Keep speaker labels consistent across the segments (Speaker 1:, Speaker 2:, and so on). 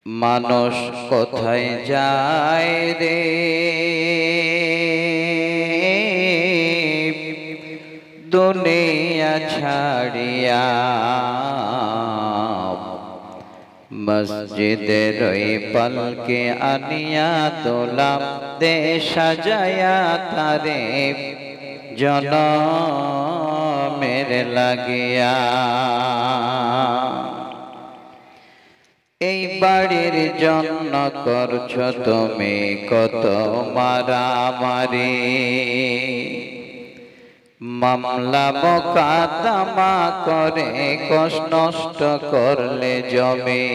Speaker 1: মানুষ কোথায় যায় রে দুনিয়া ছাড়িয়া, মসজিদের ওই পালকে আনিয়া তোলাম দে সাজায়া তারে জনমের লাগিয়া। এই বাড়ির জন্য করছো তুমি কত মারামারি, মামলা মোকদ্দমা করে কষ্ট নষ্ট করলে জমি।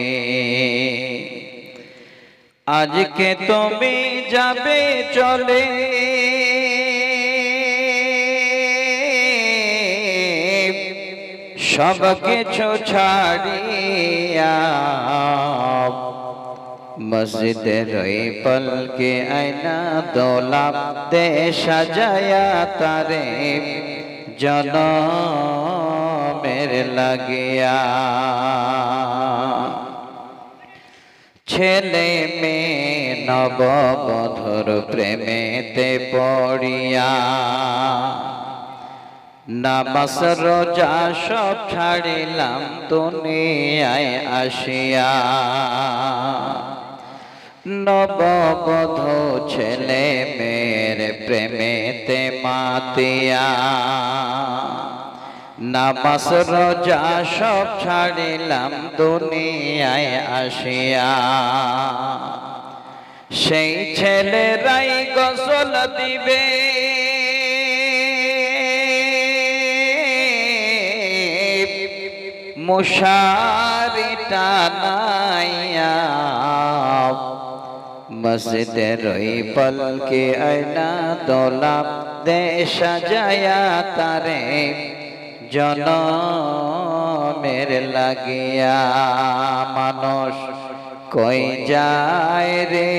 Speaker 1: আজকে তুমি যাবে চলে, সব কিছু ছাড়িয়া, মসজিদের ওই পলকে আয়না দোলাপ দে সাজায়া তারে জনমের লাগিয়া। ছেলে মেয়ে নববধূর প্রেমেতে পড়িয়া, নামাজ রোজা সব ছাড়িলাম দুনিয়ায় আসিয়া। নববধূ ছেলে মেয়ের প্রেমেতে মাতিয়া, নামাজ রোজা সব ছাড়িলাম দুনিয়ায় আসিয়া। সেই ছেলেরাই গোসল দিবে, মশারি টানাইয়া, মসজিদের ওই পলকে আয়না দোলাপ দে সাজায়া তারে জনমের লাগিয়া। মানুষ কই যায় রে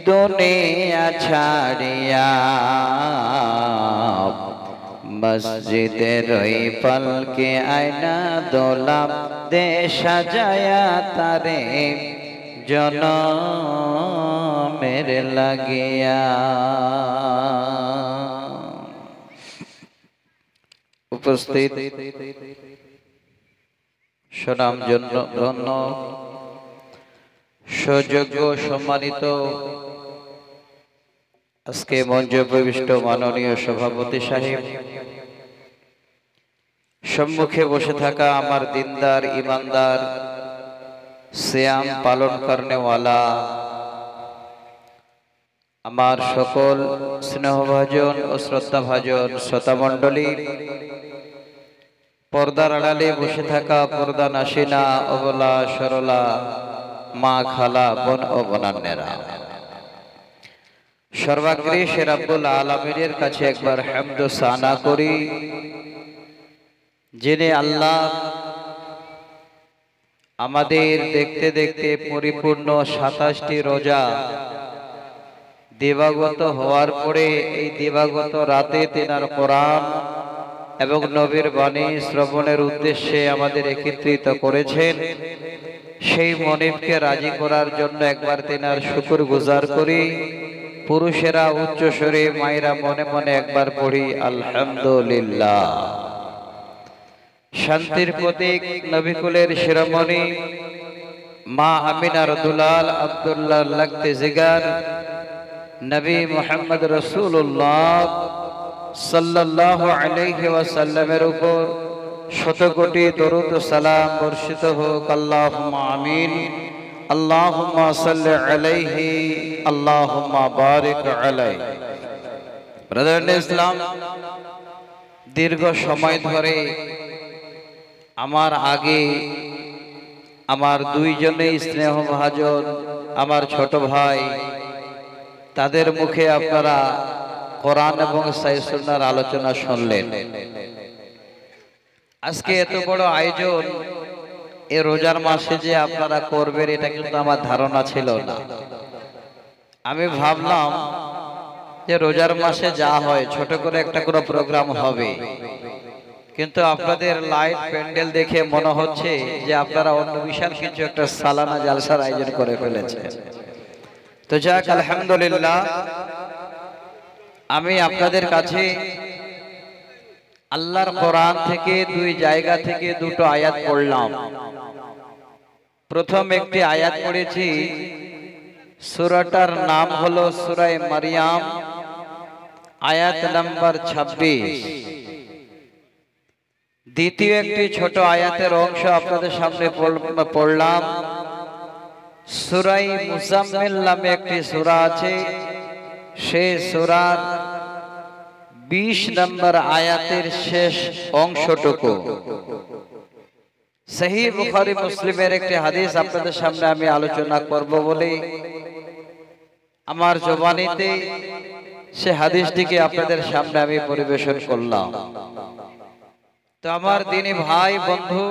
Speaker 1: দুনিয়া ছাড়িয়া, মসজিদের ওই পলকে আয়না দোলাপ দে সাজায়া তারে জনমের লাগিয়া। উপস্থিত সুনাম ধন্য সুযোগ্য সম্মানিত আজকে মঞ্চে প্রবিষ্ট মাননীয় সভাপতি সাহেব, সম্মুখে বসে থাকা আমার দিনদার ইমানদার সিয়াম পালন করনেওয়ালা আমার সকল স্নেহভাজন ও শ্রদ্ধাভাজন শ্রোতামণ্ডলী, পর্দার আড়ালে বসে থাকা পর্দা নাসিনা অবলা সরলা মা খালা বোন ও বোনান্নেরা, সর্বাগ্রে সে রব্বুল আলামিনের কাছে একবার হামদ ও সানা করি, যিনি আল্লাহ আমাদের দেখতে দেখতে পরিপূর্ণ 27টি রোজা দিবাগত হওয়ার পরে এই দিবাগত রাতে তিনার কোরআন এবং নবীর বাণী শ্রবণের উদ্দেশ্যে আমাদের একত্রিত করেছেন। সেই মনিবকে রাজি করার জন্য একবার তিনার শুকর গুজার করি। পুরুষেরা উচ্চ স্বরে, মায়েরা মনে মনে একবার পড়ি আলহামদুলিল্লাহ। শান্তির প্রতীক নবিকুলের শিরোমণি মা আমিনার দুলাল আব্দুল্লাহ লাগতে জিগার নবী মুহাম্মদ রাসূলুল্লাহ সাল্লাল্লাহু আলাইহি ওয়াসাল্লামের উপর শত কোটি দরুদ ও সালাম বর্ষিত হোক। আল্লাহুম্মা আমিন। আল্লাহুম্মা সাল্লি আলাইহি, আল্লাহুম্মা বারিক আলাইহি। ব্রাদার ইসলাম, দীর্ঘ সময় ধরে আমার আগে আমার দুইজনেই স্নেহভাজন আমার ছোট ভাই, তাদের মুখে আপনারা কোরআন এবং সহিহ সুন্নাহর আলোচনা শুনলেন। আজকে এত বড় আয়োজন এই রোজার মাসে যে আপনারা করবেন এটা কিন্তু আমার ধারণা ছিল না। আমি ভাবলাম যে রোজার মাসে যা হয় ছোট করে একটা কোনো প্রোগ্রাম হবে, কিন্তু আপনাদের লাইট প্যান্ডেল দেখে মনে হচ্ছে যে আপনারা অন্য বিশাল কিছু একটা সালানা জালসার আয়োজন করে ফেলেছেন। তো যাক, আলহামদুলিল্লাহ, আমি আপনাদের কাছে আল্লাহর কোরআন থেকে দুই জায়গা থেকে দুটো আয়াত পড়লাম। প্রথম একটি আয়াত পড়েছি, সূরাটার নাম হলো সূরা মারিয়াম, আয়াত নাম্বার 26। দ্বিতীয় একটি ছোট আয়াতের অংশ আপনাদের সামনে পড়লাম, সূরা মুজাম্মিল নামে একটি সূরা আছে, সেই সূরার 20 নম্বর আয়াতের শেষ অংশটুকু। সহিহ বুখারী মুসলিমের একটি হাদিস আপনাদের সামনে আমি আলোচনা করব বলে আমার জবানিতে সে হাদিসটিকে আপনাদের সামনে আমি পরিবেশন করলাম। তো আমার দিনী ভাই বন্ধু,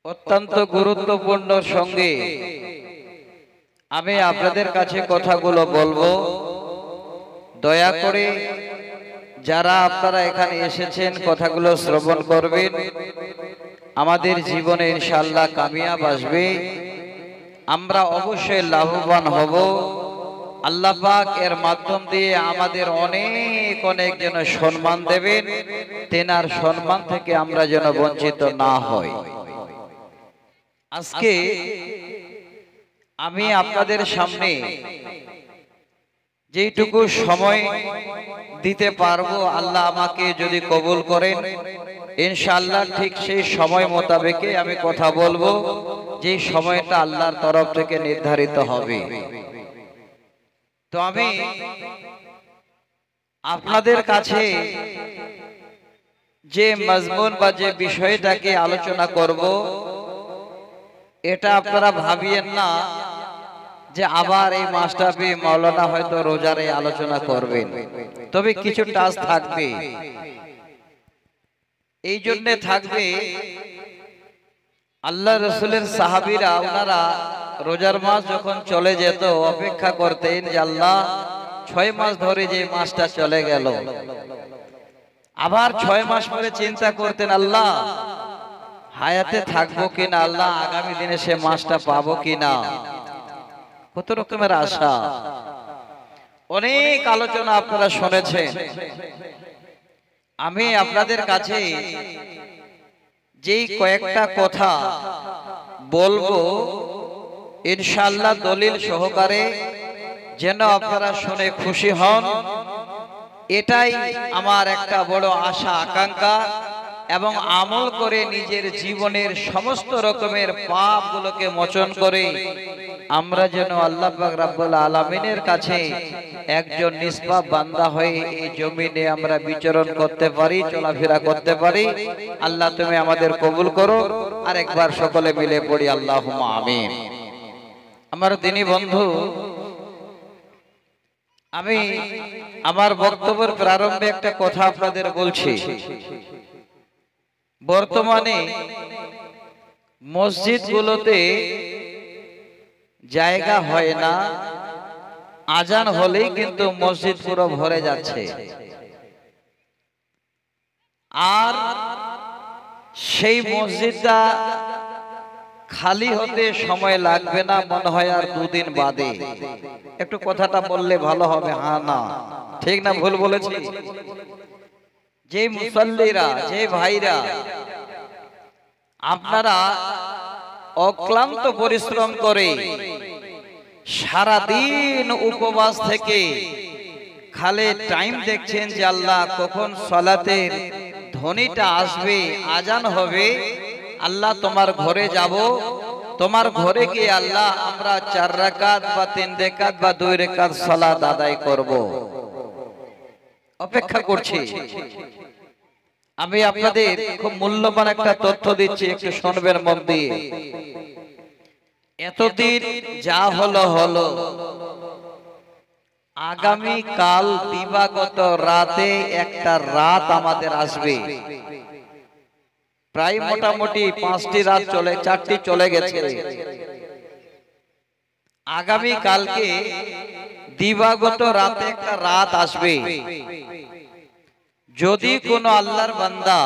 Speaker 1: অত্যন্ত গুরুত্বপূর্ণ সঙ্গে আমি আপনাদের কাছে কথাগুলো বলবো। দয়া করে যারা আপনারা এখানে এসেছেন কথাগুলো শ্রবণ করবেন, আমাদের জীবনে ইনশাআল্লাহ কামিয়াব আসবে, আমরা অবশ্যই লাভবান হব। আল্লাহ পাক এর মাধ্যম দিয়ে আমাদের অনেক অনেক যেন সম্মান দেবেন, তেনার সম্মান থেকে আমরা যেন বঞ্চিত না হই। আজকে আমি আপনাদের সামনে যেটুকু সময় দিতে পারবো, আল্লাহ আমাকে যদি কবুল করেন, ইনশাআল্লাহ ঠিক সেই সময় মোতাবেকে আমি কথা বলবো, যে সময়টা আল্লাহর তরফ থেকে নির্ধারিত হবে। তো আমি আপনাদের কাছে যে মজমুন বা যে বিষয়টাকে আলোচনা করব, এটা আপনারা ভাবিয়েন না যে আবার এই মাস্টারপি মাওলানা হয়তো রোজার এই আলোচনা করবেন, তবে কিছু টাচ থাকবে। এই জন্য থাকবে, আল্লাহ রসুলের সাহাবীরা ওনারা রোজার মাস যখন চলে যেত অপেক্ষা করতেন যে আল্লাহ 6 মাস ধরে যে মাসটা চলে গেল, আবার 6 মাস পরে চিন্তা করতেন আল্লাহ হায়াতে থাকবো কিনা, আল্লাহ আগামী দিনে সে মাসটা পাবো কিনা। কত রকমের আশা, অনেক আলোচনা আপনারা শুনেছেন। আমি আপনাদের কাছে যেই কয়েকটা কথা বলবো, ইনশাআল্লাহ দলিল সহকারে যেন আপনারা শুনে খুশি হন, এটাই আমার একটা বড় আশা আকাঙ্ক্ষা। এবং আমল করে নিজের জীবনের সমস্ত রকমের পাপগুলোকে মোচন করে আমরা যেন আল্লাহ পাক রব্বুল আলামিনের কাছে একজন নিষ্পাপ বান্দা হয়ে এই জমিনে আমরা বিচরণ করতে পারি, চলাফেরা করতে পারি। আল্লাহ তুমি আমাদের কবুল করো। আর একবার সকলে মিলে পড়ি আল্লাহুম্মা আমিন। আমার দিনী বন্ধু, আমি আমার বক্তব্যের প্রারম্ভে একটা কথা আপনাদের বলছি। বর্তমানে মসজিদগুলোতে জায়গা হয় না, আজান হলেই কিন্তু মসজিদ পুরো ভরে যাচ্ছে। আর সেই মসজিদটা খালি হতে সময় লাগবে না, মনে হয় আর 2 দিন বাদে। একটু কথাটা বললে ভালো হবে। হ্যাঁ না ঠিক না ভুল বলেছি? যে মুসল্লিরা, যে ভাইরা আপনারা অক্লান্ত পরিশ্রম করে সারা দিন উপবাস থেকে খালি টাইম দেখছেন যে আল্লাহ কখন সালাতের ধ্বনিটা আসবে, আজান হবে, আল্লাহ তোমার ঘরে যাব, তোমার ঘরে গিয়ে আল্লাহ আমরা 4 রাকাত বা 3 রাকাত বা 2 রাকাত সালাত আদায় করব, অপেক্ষা করছি। আমি আপনাদের খুব মূল্যবান একটা তথ্য দিচ্ছি, একটু শুনবেন মন দিয়ে। এতদিন যা হলো হলো, আগামী কাল দিবাগত রাতে একটা রাত আমাদের আসবে। প্রায় মোটামুটি 5টি রাত চলে, 4টি চলে গেছে। আগামী কালকে দিবাগত রাতে একটা রাত আসবে, যদি কোনো আল্লাহর বান্দা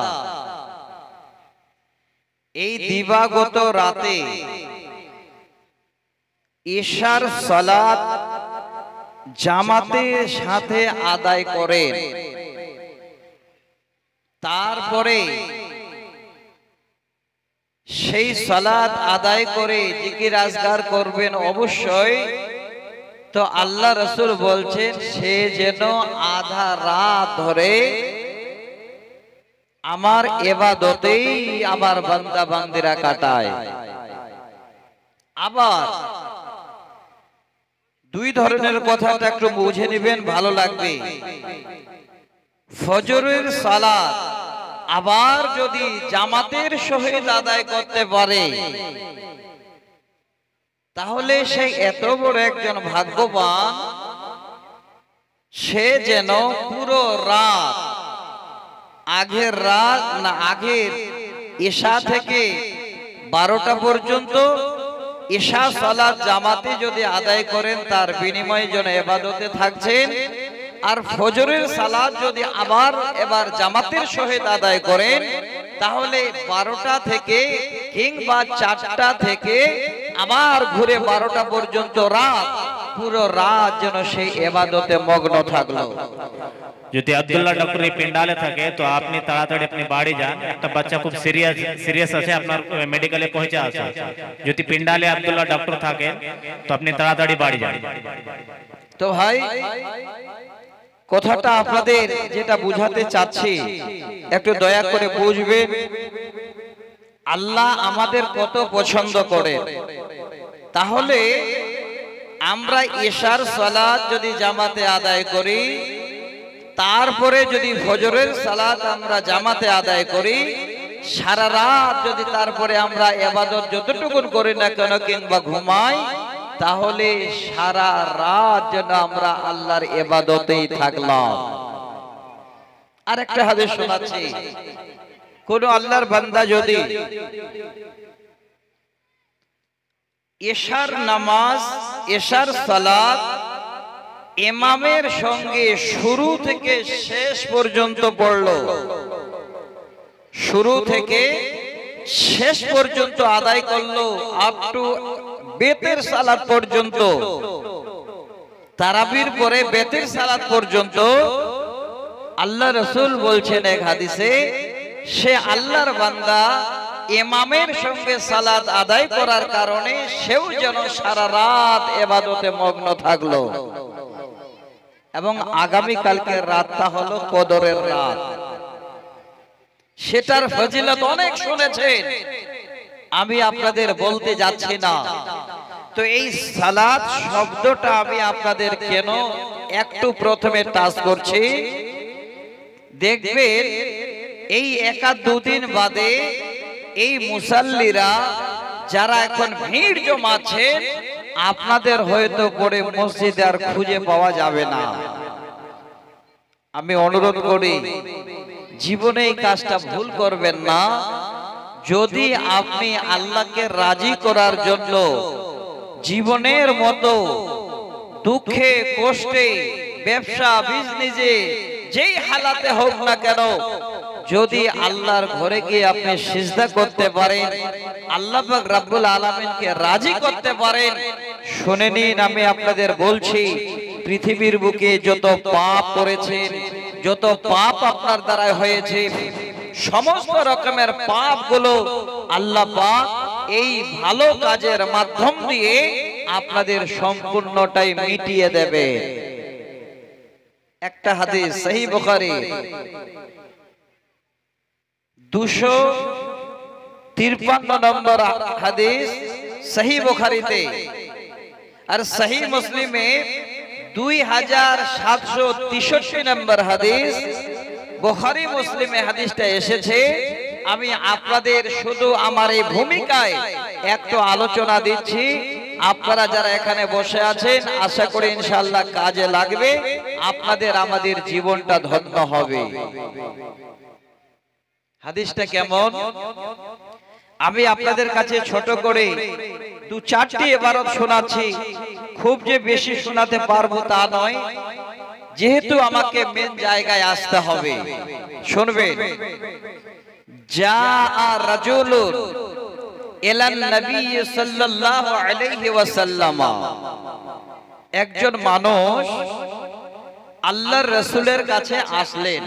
Speaker 1: এই দিবাগত রাতে ইশার সালাত জামাতের সাথে আদায় করেন, তারপরে সেই সালাত আদায় করে জিকির আজকার করবেন অবশ্যই, তো আল্লাহ রাসূল বলছেন সে যেন আধা রাত ধরে আমার ইবাদতেই আমার বান্দা বান্দিরা কাটায়। আবার দুই ধরনের কথাটা একটু বুঝে নেবেন, ভালো লাগবে। ফজরের সালাত আবার যদি জামাতের সহিত আদায় করতে পারে তাহলে সে এত বড় একজন ভাগ্যবান, সে যেন পুরো রাত আগের ঈশা থেকে 12টা পর্যন্ত ঈশা সালাত জামাতে যদি আদায় করেন তার বিনিময়ে যেন ইবাদতে থাকছেন, আর ফজরের সালাত যদি এবার জামাতের সহিত আদায় করেন তাহলে 12টা থেকে কিংবা 4টা থেকে আবার ঘুরে 12টা পর্যন্ত রাত, পুরো রাত যেন সেই ইবাদতে মগ্ন থাকলো।
Speaker 2: যদি আব্দুল্লাহ ডক্টর এই পেন্ডালে থাকে তো আপনি তাড়াতাড়ি আপনি বাড়ি যান, একটা বাচ্চা খুব সিরিয়াস আছে, আপনার মেডিকেলে পৌঁছে আছে। যদি পেন্ডালে আব্দুল্লাহ ডক্টর থাকে তো আপনি তাড়াতাড়ি বাড়ি যান।
Speaker 1: তো ভাই কথাটা আপনাদের যেটা বুঝাতে চাচ্ছি একটু দয়া করে বুঝবেন। আল্লাহ আমাদের কত পছন্দ করেন, তাহলে আমরা ঈশার সালাত যদি জামাতে আদায় করি, তারপরে যদি ফজরের সালাত আমরা জামাতে আদায় করি, সারা রাত যদি তারপরে আমরা ইবাদত যতটুকু করি না কেন কিংবা ঘুমাই, তাহলে সারা রাত যেন আমরা আল্লাহর ইবাদতেই থাকলাম। আর একটা হাদিস শোনাচ্ছি, কোন আল্লাহর বান্দা যদি ঈশার নামাজ, ঈশার সালাত ইমামের সঙ্গে শুরু থেকে শেষ পর্যন্ত পড়লো, শুরু থেকে শেষ পর্যন্ত আদায় করলো, আপ টু বেতের সালাত পর্যন্ত, তারাবির পরে বেতের সালাত পর্যন্ত, আল্লাহ রাসূল বলছেন এক হাদিসে, সে আল্লাহর বান্দা ইমামের সঙ্গে সালাত আদায় করার কারণে সেও যেন সারা রাত ইবাদতে মগ্ন থাকলো। এবং আগামী কালকের রাতটা হলো কদরের রাত, সেটার ফজিলত অনেক শুনেছেন, আমি আপনাদের বলতে যাচ্ছি না। তো এই সালাত শব্দটা আমি আপনাদের কেন একটু প্রথমে টাচ করছি, দেখবেন এই একা দুদিন বাদে এই মুসাল্লিরা যারা এখন ভিড় জমাচ্ছে, আপনাদের হয়তো পরে মসজিদে আর খুঁজে পাওয়া যাবে না। আমি অনুরোধ করি জীবনে এই কাজটা ভুল করবেন না। যদি আপনি আল্লাহকে রাজি করার জন্য জীবনের মতো দুঃখে কষ্টে ব্যবসা বিজনেসে যেই হালাতে হোক না কেন, যদি আল্লাহর ঘরে গিয়ে আপনি সিজদা করতে পারেন, আল্লাহ পাক রব্বুল আলামিনকে রাজি করতে পারেন, শুনে নিন আমি আপনাদের বলছি, পৃথিবীর বুকে যত পাপ করেছেন, যত পাপ আপনার দ্বারা হয়েছে, সমস্ত রকমের পাপগুলো আল্লাহ পাক এই ভালো কাজের মাধ্যম দিয়ে আপনাদের সম্পূর্ণটাই মিটিয়ে দেবে। একটা হাদিস সহিহ বুখারী 253 নম্বর হাদিস সহিহ বুখারীতে, আর সহিহ মুসলিমে 2763 নম্বর হাদিস, বুখারী মুসলিমে হাদিসটা এসেছে। আমি আপনাদের শুধু আমার এই ভূমিকায় একটু আলোচনা দিচ্ছি, আপনারা যারা এখানে বসে আছেন আশা করি ইনশাআল্লাহ কাজে লাগবে, আপনাদের আমাদের জীবনটা ধন্য হবে। হাদিসটা কেমন আমি আপনাদের কাছে ছোট করে 2-4টি ইবারত শোনাচ্ছি, খুব যে বেশি শোনাতে পারবো তা নয়, যেহেতু আমাকে মেন জায়গায় আসতে হবে, শুনবেন, যা রাজুলুন ইলান নবী সাল্লাল্লাহু আলাইহি ওয়াসাল্লাম, একজন মানুষ আল্লাহর রাসূলের কাছে আসলেন।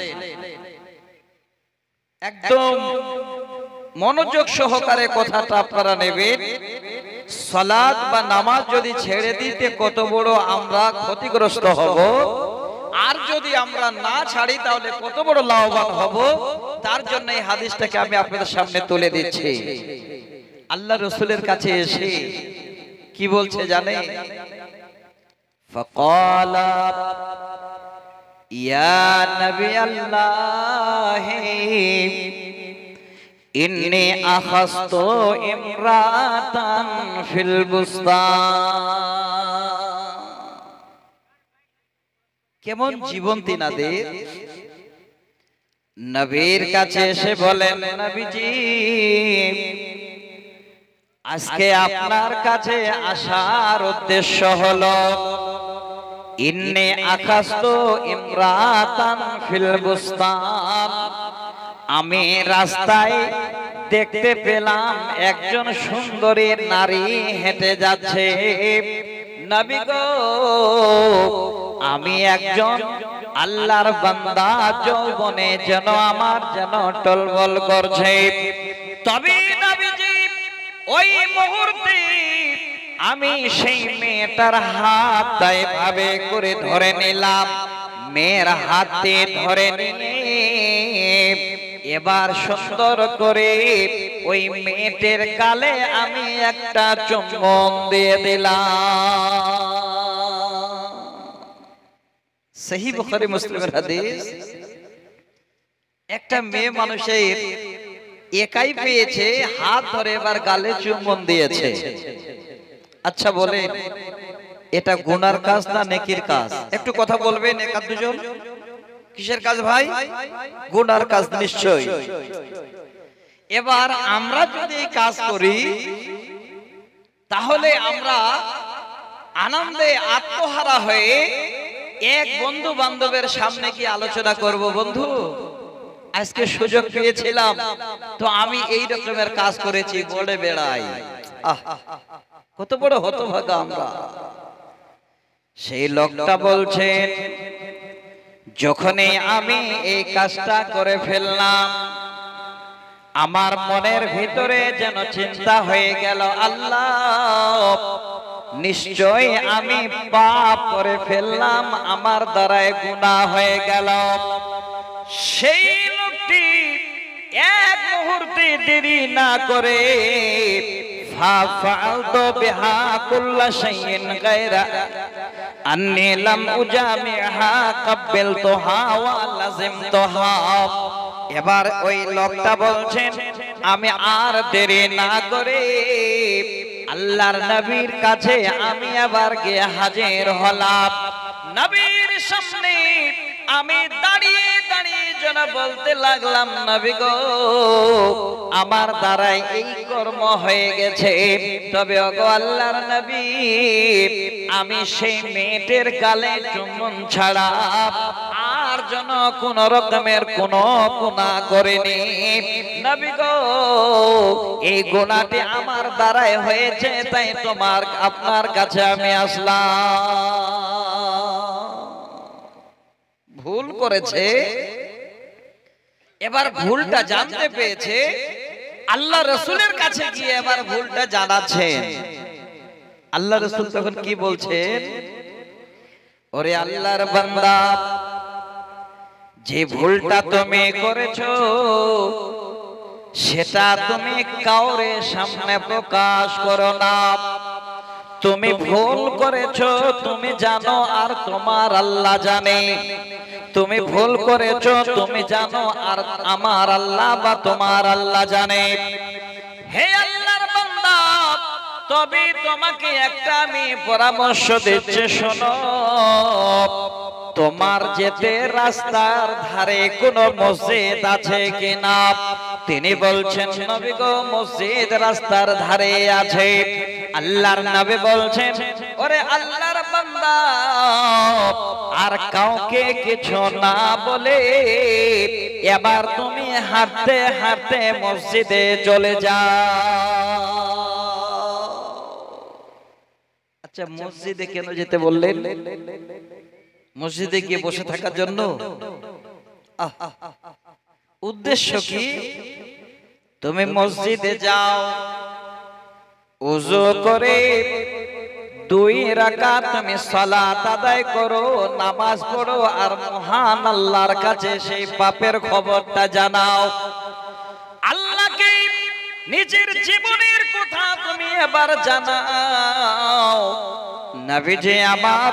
Speaker 1: একদম মনোযোগ সহকারে কথাটা আপনারা নেবেন। সালাত বা নামাজ যদি ছেড়ে দিতে কত বড় আমরা ক্ষতিগ্রস্ত হব, আর যদি আমরা না ছাড়ি তাহলে কত বড় লাভবান হব, তার জন্য এই হাদিসটাকে আমি আপনাদের সামনে তুলে দিচ্ছি। আল্লাহ রাসূলের কাছে এসে কি বলছে জানে? ফাকালা ইয়া নবী আল্লাহ ইন্নী আখাস্তু ইমরাতান ফিল বুস্তান। কেমন জীবন তিনাদের। নবীর কাছে এসে বলেন, নবীজি আজকে আপনার কাছে আসার উদ্দেশ্য হলো ইন্নী আখাস্তু ইমরাতান ফিল বুস্তান, আমি রাস্তায় দেখতে পেলাম একজন সুন্দরী নারী হেঁটে যাচ্ছে। নবী গো, আমি একজন আল্লাহর বান্দা, যৌবনে যেন আমার যেন টলবল করছে। তবে নবীজি ওই মুহূর্তে আমি সেই মেয়েটার হাত এভাবে করে ধরে নিলাম। মেয়ের হাতে ধরে নিয়ে এবার সুন্দর করে ওই মেয়েটার গালে আমি একটা চুম্বন দিয়ে দিলাম। সহিহ বুখারী মুসলিমের হাদিস। একটা মেয়ে মানুষের একাই পেয়েছে, হাত ধরে এবার গালে চুম্বন দিয়েছে। আচ্ছা বলেন, এটা গুনার কাজ না নেকির কাজ? একটু কথা বলবেন একা দুজন। কিসের কাজ ভাই? গুনার কাজ নিশ্চয়। এবার আমরা যদি এই কাজ করি তাহলে আমরা আনন্দে আত্মহারা হয়ে এক বন্ধু বান্ধবের সামনে কি আলোচনা করব, বন্ধু আজকে সুযোগ পেয়েছিলাম তো আমি এই রকমের কাজ করেছি বলে বেড়াই। কত বড় হতভাগা আমরা। সেই লোকটা বলছেন, যখনই আমি এই কাজটা করে ফেললাম আমার মনের ভিতরে যেন চিন্তা হয়ে গেল, আল্লাহ নিশ্চয় আমি পাপ করে ফেললাম, আমার দ্বারায় গুনাহ হয়ে গেল। সেই লোকটি এক মুহূর্তে দেরি না করে ফাফালতু বিহা কুল্লা শাইইন গায়রা আন্নী লাম উজামিহা কাব্বালতুহা ওয়া লাযিমতুহা। এবার ওই লোকটা বলছেন, আমি আর দেরি না করে আল্লাহর নবীর কাছে আমি আবার গিয়ে হাজির হলাম। নবীর সামনে আমি দাঁড়িয়ে দাঁড়িয়ে যেন বলতে লাগলাম, নবী গো, আমার দ্বারাই এই কর্ম হয়ে গেছে। তবে ওগো আল্লাহর নবী, আমি সেই মেয়েটার গালে চুম্বন ছাড়া আর যেন কোন রকমের কোন গুনাহ করিনি। নবী গো, এই গুনাহটি আমার দ্বারাই হয়েছে, তাই আপনার কাছে আমি আসলাম। ভুল করেছে, এবার ভুলটা জানতে পেয়েছে, আল্লাহ রাসূলের কাছে গিয়ে এবার ভুলটা জানাচ্ছেন। আল্লাহ রাসূল তখন কি বলছেন? ওরে আল্লাহর বান্দা, যে ভুলটা তুমি করেছো সেটা তুমি কাউরে সামনে প্রকাশ করো না। তুমি ভুল করেছো, তুমি জানো আর তোমার আল্লাহ জানে। তুমি ভুল করেছো, তুমি জানো আর আমার আল্লাহ বা তোমার আল্লাহ জানে। হে আল্লাহর বান্দা, তবে তোমাকে একটা আমি পরামর্শ দিচ্ছি, শোনো। তোমার যেতে রাস্তার ধারে কোনো মসজিদ আছে কিনা? তিনি বলছেন নবী গো মসজিদ রাস্তার ধারে আছে। আল্লাহর নবী বলছেন ওরে আল্লাহর বান্দা আর কাউকে কিছু না বলে এবার তুমি হাঁটতে হাঁটতে মসজিদে চলে যাও। আচ্ছা মসজিদে কেন যেতে বললেন? মসজিদে গিয়ে বসে থাকার জন্য? উদ্দেশ্য কি? তুমি মসজিদে যাও, ওযু করে 2 রাকাত তুমি সালাত আদায় করো, নামাজ পড়ো, আর মহান আল্লাহর কাছে সেই পাপের খবরটা জানাও। আল্লাহকে নিজের জীবনের কথা তুমি এবার জানাও। নবীজি আমার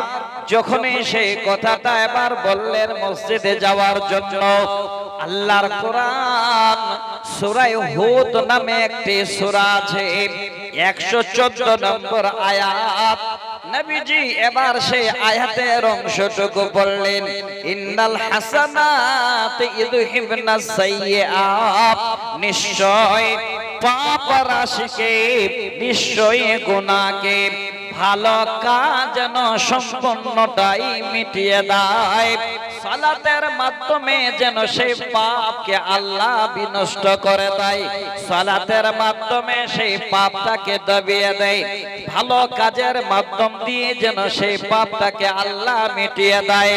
Speaker 1: যখনই সেই কথাটা এবার বললেন মসজিদে যাওয়ার জন্য, আল্লাহর কোরআন সূরা হুদ নামে একটি সূরা আছে, 114 নম্বর আয়াত। নবীজি এবার সেই আয়াতের অংশটুকু বললেন, ইন্নাল হাসানাত ইযহিবনাস সাইয়্যাত, নিশ্চয় পাপ রাশিকে, নিশ্চয় গুনাহকে ভালো কাজ যেন সম্পূর্ণটাই মিটিয়ে দেয়। সালাতের মাধ্যমে যেন সেই পাপকে আল্লাহ বিনষ্ট করে দেয়, সালাতের মাধ্যমে সেই পাপটাকে দবিয়ে দেয়, ভালো কাজের মাধ্যম দিয়ে যেন সেই পাপটাকে আল্লাহ মিটিয়ে দেয়।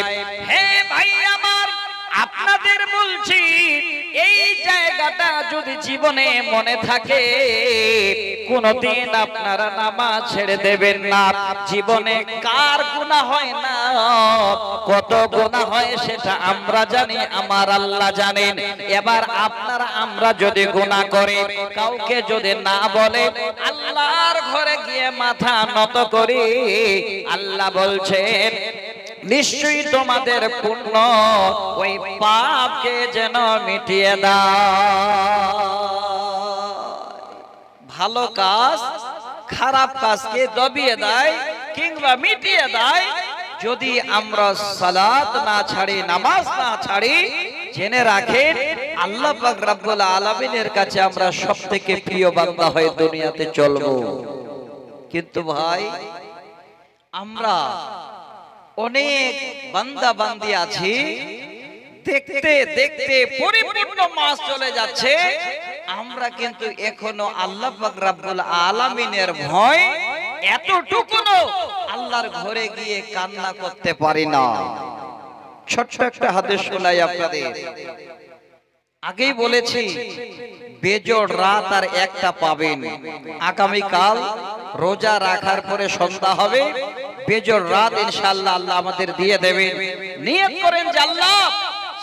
Speaker 1: হে ভাই আমার, আপনাদের বলছি এই জায়গাটা যদি জীবনে মনে থাকে, কোনদিন আপনারা নামাজ ছেড়ে দেবেন না। জীবনে কার গুনাহ হয় না, কত গুনাহ হয় সেটা আমরা জানি, আমার আল্লাহ জানেন। এবার আপনারা আমরা যদি গুনাহ করে কাউকে যদি না বলে, আল্লাহর ঘরে গিয়ে মাথা নত করি, আল্লাহ বলছেন নিশ্চয়ই তোমাদের পুণ্য ওই পাপকে যেন মিটিয়ে দাও। ভালো কাজ খারাপ কাজকে দবিয়ে দেয় কিংবা মিটিয়ে দেয়। যদি আমরা সালাত না ছাড়ি, নামাজ না ছাড়ি, জেনে রাখেন আল্লাহ পাক রব্বুল আলামিনের কাছে আমরা সবথেকে প্রিয় বান্দা হয়ে দুনিয়াতে চলবো। কিন্তু ভাই আমরা অনেক বান্দা বান্দি আছি, দেখতে দেখতে পরিপূর্ণ মাস চলে যাচ্ছে, আমরা কিন্তু এখনো আল্লাহ পাক রব্বুল আলামিনের ভয় এতটুকুও আল্লাহর ঘরে গিয়ে কান্না করতে পারি না। ছোট্ট একটা হাদিস শোনাই আপনাদের। আগেই বলেছি বেজোড় রাত আর একটা পাবেন। আগামীকাল রোজা রাখার পরে সন্ধ্যা হবে, বেজোড় রাত ইনশাআল্লাহ আল্লাহ আমাদের দিয়ে দেবেন। নিয়ত করেন যে আল্লাহ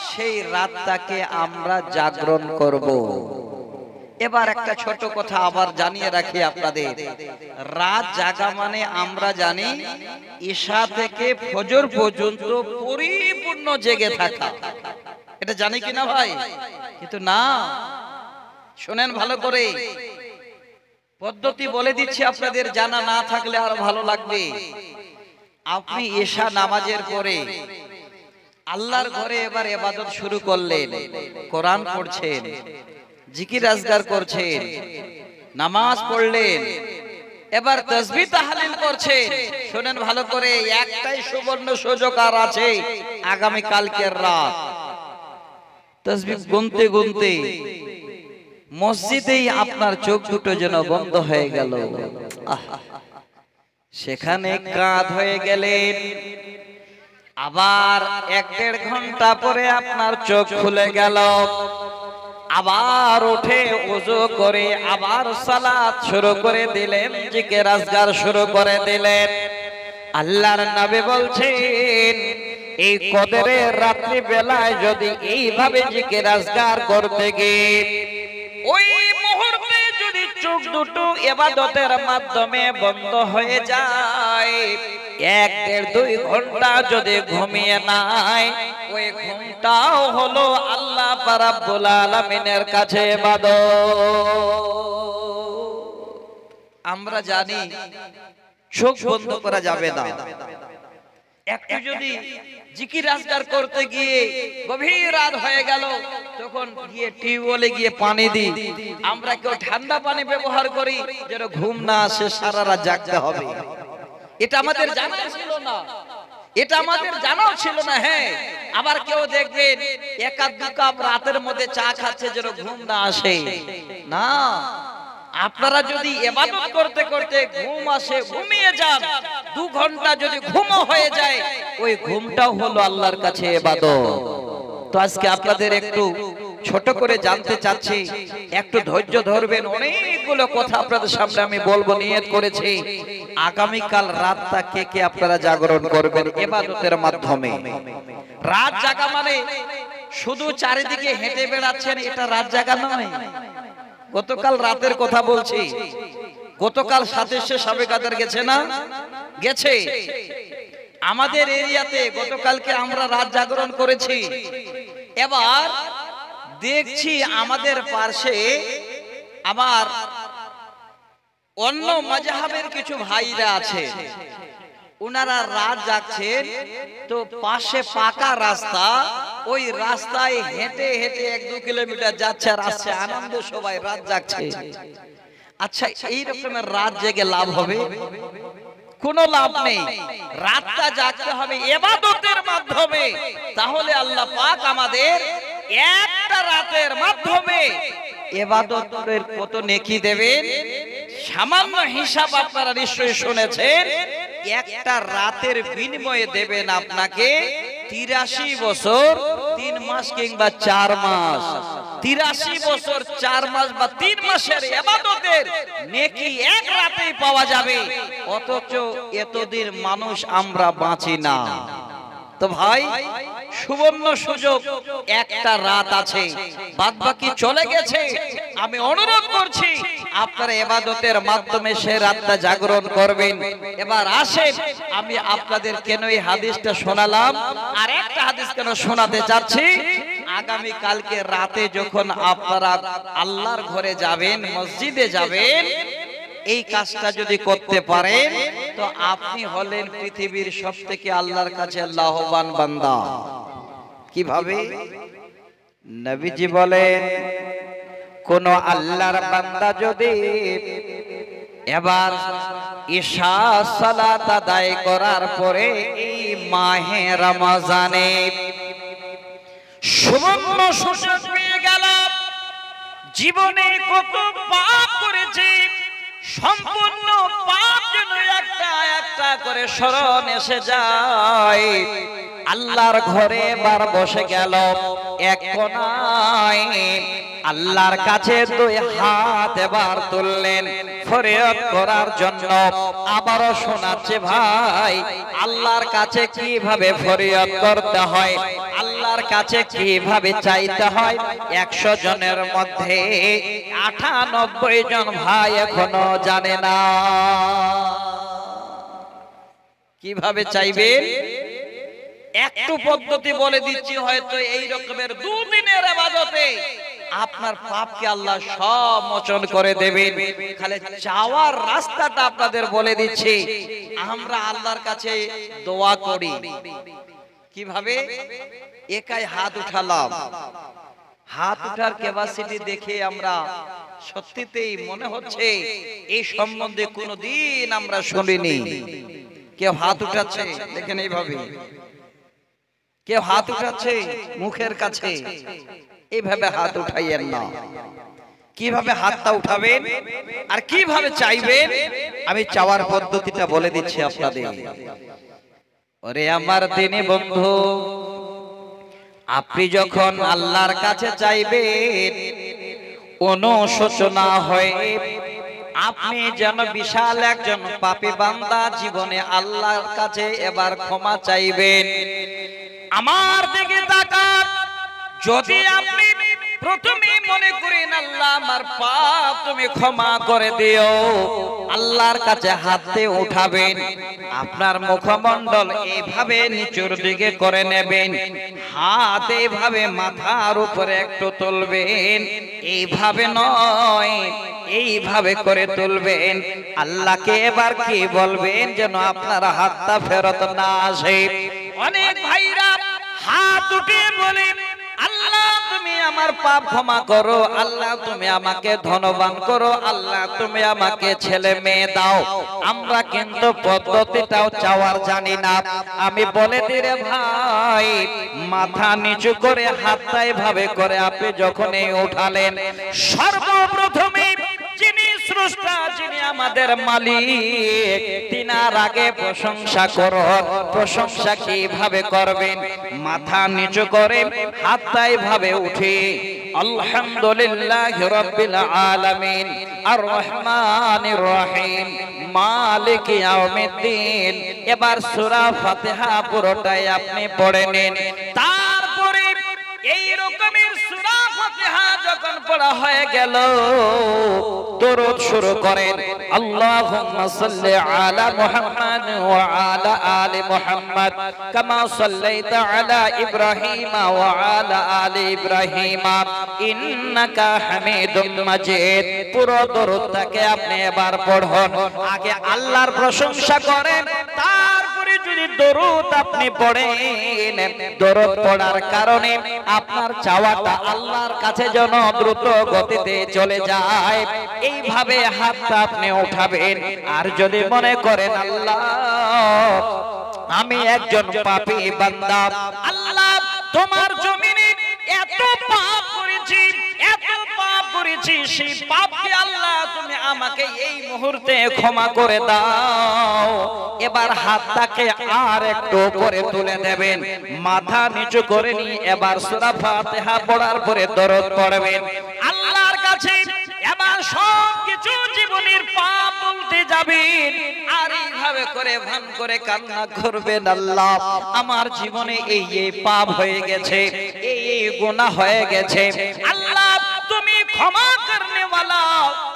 Speaker 1: সেই রাতটাকে আমরা জাগরণ করব। এবার একটা ছোট কথা আবার জানিয়ে রাখি আপনাদের, রাত জাগা মানে আমরা জানি ঈশা থেকে ফজর পর্যন্ত পরিপূর্ণ জেগে থাকা, এটা জানি কিনা ভাই? কিন্তু না, শুনেন ভালো করে, পদ্ধতি বলে দিচ্ছি আপনাদের, জানা না থাকলে আরো ভালো লাগবে। আপনি ঈশা নামাজের পরে আল্লাহর ঘরে এবার ইবাদত শুরু করলেন, কোরআন পড়ছেন, জিকির আজকার করছেন, নামাজ পড়লেন, এবার তাসবিহ তাহলিল করছেন। শুনেন ভালো করে, একটাই সুবর্ণ সুযোগ আর আছে, আগামী কালকের রাত তাসবিহ গুনতে গুনতে মসজিদেই আপনার চোখ দুটো যেন বন্ধ হয়ে গেল, সেখানে কাঁধ হয়ে গেলেন। আবার 1-1.5 ঘন্টা পরে আপনার চোখ খুলে গেল, আবার উঠে ওযু করে আবার সালাত শুরু করে দিলেন, জিকির আজকার শুরু করে দিলেন। আল্লাহর নবী বলছেন এই কদরের রাত্রি বেলায় যদি এইভাবে জিকির আজকার করতে গিয়ে ওই মুহূর্তে যদি চোখ দুটো ইবাদতের মাধ্যমে বন্ধ হয়ে যায়, 1-1.5-2 ঘন্টা যদি ঘুমিয়ে নাই, ওই ঘুমটাও হলো আল্লাহ রাব্বুল আলামিনের কাছে ইবাদত। আমরা জানি চোখ বন্ধ করা যাবে না, একটু যদি জিকির আজকার করতে গিয়ে গভীর রাত হয়ে গেল, তখন গিয়ে টিউবওয়েলে গিয়ে পানি দিই। আমরা কেউ ঠান্ডা পানি ব্যবহার করি যেন ঘুম না আসে, সারা রাত জাগতে হবে। এটা আমাদের জানা ছিল না, এটা আমাদের জানাও ছিল না। হ্যাঁ, আবার কেউ দেখবেন এক আধ দু কাপ রাতের মধ্যে চা খাচ্ছে যেন ঘুম না আসে। না, আপনারা যদি ইবাদত করতে করতে ঘুম আসে, ঘুমিয়ে যান, 2 ঘন্টা যদি ঘুমও হয়ে যায়, ওই ঘুমটাও হলো আল্লাহর কাছে ইবাদত। তো আজকে আপনাদের একটু ছোট করে জানতে চাচ্ছি, একটু ধৈর্য ধরবেন। অনেকগুলো কথা আপনাদের সামনে আমি বলবো, নিয়ত করেছি। আগামীকাল রাতটা কে কে আপনারা জাগরণ করবেন ইবাদতের মাধ্যমে। রাত জাগা মানে শুধু চারিদিকে হেঁটে বেড়াচ্ছেন, এটা রাত জাগা নয়। গতকাল রাতের কথা বলছি, গতকাল সাতেশে সাবে কাদের গেছে না? গেছে। আমাদের এরিয়াতে গতকালকে আমরা রাত জাগরণ করেছি। এবার দেখছি আমাদের পাশে আবার অন্য মাযহাবের কিছু ভাইরা আছে, ওনারা রাত জাগছেন। তো পাশে পাকা রাস্তা, ওই রাস্তায় হেঁটে হেঁটে 1-2 কিলোমিটার যাচ্ছে আর আসছে, আনন্দে সবাই রাত জাগছে। আচ্ছা, এই রকমের রাত জেগে লাভ হবে? কোনো লাভ নেই। রাতটা জাগতে হবে ইবাদতের মাধ্যমে। তাহলে আল্লাহ পাক আমাদের একটা রাতের মাধ্যমে ইবাদতের কত নেকি দেবেন, সামান্য হিসাব আপনারা নিশ্চয়ই শুনেছেন। একটা রাতের বিনিময়ে দেবেন আপনাকে 83 বছর 3 মাস কিংবা 4 মাস। 83 বছর 4 মাস বা 3 মাসের ইবাদতের নেকি এক রাতেই পাওয়া যাবে। অথচ এতদিন মানুষ আমরা বাঁচি না। তো ভাই, সুবর্ণ সুযোগ, একটা রাত আছে, বাদবাকি চলে গেছে। আমি অনুরোধ করছি আপনারা ইবাদতের মাধ্যমে সে রাতটা জাগরণ করবেন। এবার আসেন, আমি আপনাদের কেন এই হাদিসটা শোনালাম আর একটা হাদিস কেন শোনাতে চাচ্ছি। আগামী কালকে রাতে যখন আপনারা আল্লাহর ঘরে যাবেন, মসজিদে যাবেন, এই কাজটা যদি করতে পারেন তো আপনি হলেন পৃথিবীর সবথেকে আল্লাহর কাছে লাভবান বান্দা। কিভাবে? নবীজি বলেন, কোন আল্লাহর বান্দা যদি এবার ঈশা সালাত আদায় করার পরে এই মাহে রমজানে সুবর্ণ সুযোগ পেয়ে গেল, জীবনে কত পাপ করেছে, সম্পূর্ণ পাপ যেন একটা একটা করে স্মরণ এসে যায়। আল্লাহর ঘরে এবার বসে গেল এক কোণায়, আল্লাহর কাছে 2 হাত এবার তুললেন ফরিয়াদ করার জন্য। আবারও শোনাচ্ছে ভাই, আল্লাহর কাছে কিভাবে ফরিয়াদ করতে হয়, আল্লাহর কাছে কিভাবে চাইতে হয়। 100 জনের মধ্যে 98 জন ভাই এখনো জানে না কিভাবে চাইবেন। একটু পদ্ধতি বলে দিচ্ছি, হয়তো এই রকমের 2 দিনের ইবাদতে আপনার পাপকে আল্লাহ সব মোচন করে দেবেন। খালি চাওয়ার রাস্তাটা আপনাদের বলে দিচ্ছি। আমরা আল্লাহর কাছে দোয়া করি কিভাবে? একাই হাত উঠালাম, হাত উঠার ক্যাপাসিটি দেখে আমরা সত্যিতেই মনে হচ্ছে এই সম্বন্ধে কোনোদিন আমরা শুনিনি। কেউ হাত উঠাচ্ছে, দেখেন এইভাবে কেউ হাত উঠাচ্ছে মুখের কাছে, এইভাবে হাত উঠাইয়েন না। কিভাবে হাতটা উঠাবেন আর কিভাবে চাইবেন, আমি চাওয়ার পদ্ধতিটা বলে দিচ্ছি আপনাদের। ওরে আমার দিনী বন্ধু, আপনি যখন আল্লাহর কাছে চাইবেন, অনুশোচনা হয়ে আপনি যেন বিশাল একজন পাপী বান্দা, জীবনে আল্লাহর কাছে এবার ক্ষমা চাইবেন। আমার দিকে তাকান, যদি আপনি প্রথমে মনে করেন আল্লাহ আমার পাপ তুমি ক্ষমা করে দিও, আল্লাহর কাছে হাতে উঠাবেন, আপনার মুখমণ্ডল এইভাবে নিচের দিকে করে নেবেন, হাত এইভাবে মাথার উপরে একটু তুলবেন, এইভাবে নয়, এই এইভাবে করে তুলবেন। আল্লাহকে এবার কি বলবেন যেন আপনার হাতটা ফেরত না আসে। অনেক ভাইরা হাত উঠিয়ে বলে, আল্লাহ তুমি আমার পাপ ক্ষমা করো, আল্লাহ তুমি আমাকে ধনবান করো, আল্লাহ তুমি আমাকে ছেলে মেয়ে দাও। আমরা কিন্তু পদ্ধতিটাও চাওয়ার জানি না। আমি বলে দিরে ভাই, মাথা নিচু করে হাতটা এভাবে করে আপনি যখনই উঠালেন, সর্বপ্রথমে যিনি স্রষ্টা, যিনি আমাদের মালিক, তিনার আগে প্রশংসা করো। প্রশংসা কিভাবে করবেন? মাথা নিচু করে হাতটা এভাবে উঠে আলহামদুলিল্লাহি রাব্বিল আলামিন আর রহমানির রহিম মালিক ইয়াউমিদ্দিন। এবার সূরা ফাতিহা পুরোটাই আপনি পড়ে নিন। তারপরে এই রকমের সূরা ফাতিহা যখন পড়া হয়ে গেল, দরুদ শুরু করেন। আল্লাহুম্মা সাল্লি আলা মুহাম্মাদ ওয়া আলা আলি মুহাম্মাদ কামা সাল্লাইতা আলা ইব্রাহিম ওয়া আলা আলি ইব্রাহিম ইন্নাকা হামিদুম মাজিদ। পুরো দরুদটাকে আপনি এবার পড়ুন। আগে আল্লাহর প্রশংসা করেন, তারপরে যদি দরুদ আপনি পড়েন, দরুদ পড়ার কারণে আপনার চাওয়াটা আল্লাহর কাছে যেন দ্রুত গতিতে চলে যায়। এইভাবে হাতটা আপনি উঠাবেন। আর যদি মনে করেন আল্লাহ আমি একজন পাপী বান্দা, আল্লাহ তোমার জমিনে এত পাপ করেছি, এত পাপ করেছি, সেই পাপকে আল্লাহ তুমি আমাকে এই মুহূর্তে ক্ষমা করে দাও। এবার হাতটাকে আর একটু উপরে তুলে দেবেন, মাথা নিচু করে নিয়ে এবার সূরা ফাতিহা পড়ার পরে দরুদ পড়বেন আল্লাহর কাছে। এবার সবকিছু জীবনের পাপ বলতে যাবেন, আর এইভাবে করে ভান করে কান্না করবেন, আল্লাহ আমার জীবনে এই পাপ হয়ে গেছে, এই গুনাহ হয়ে গেছে, আল্লাহ তুমি ক্ষমা করনে ওয়ালা।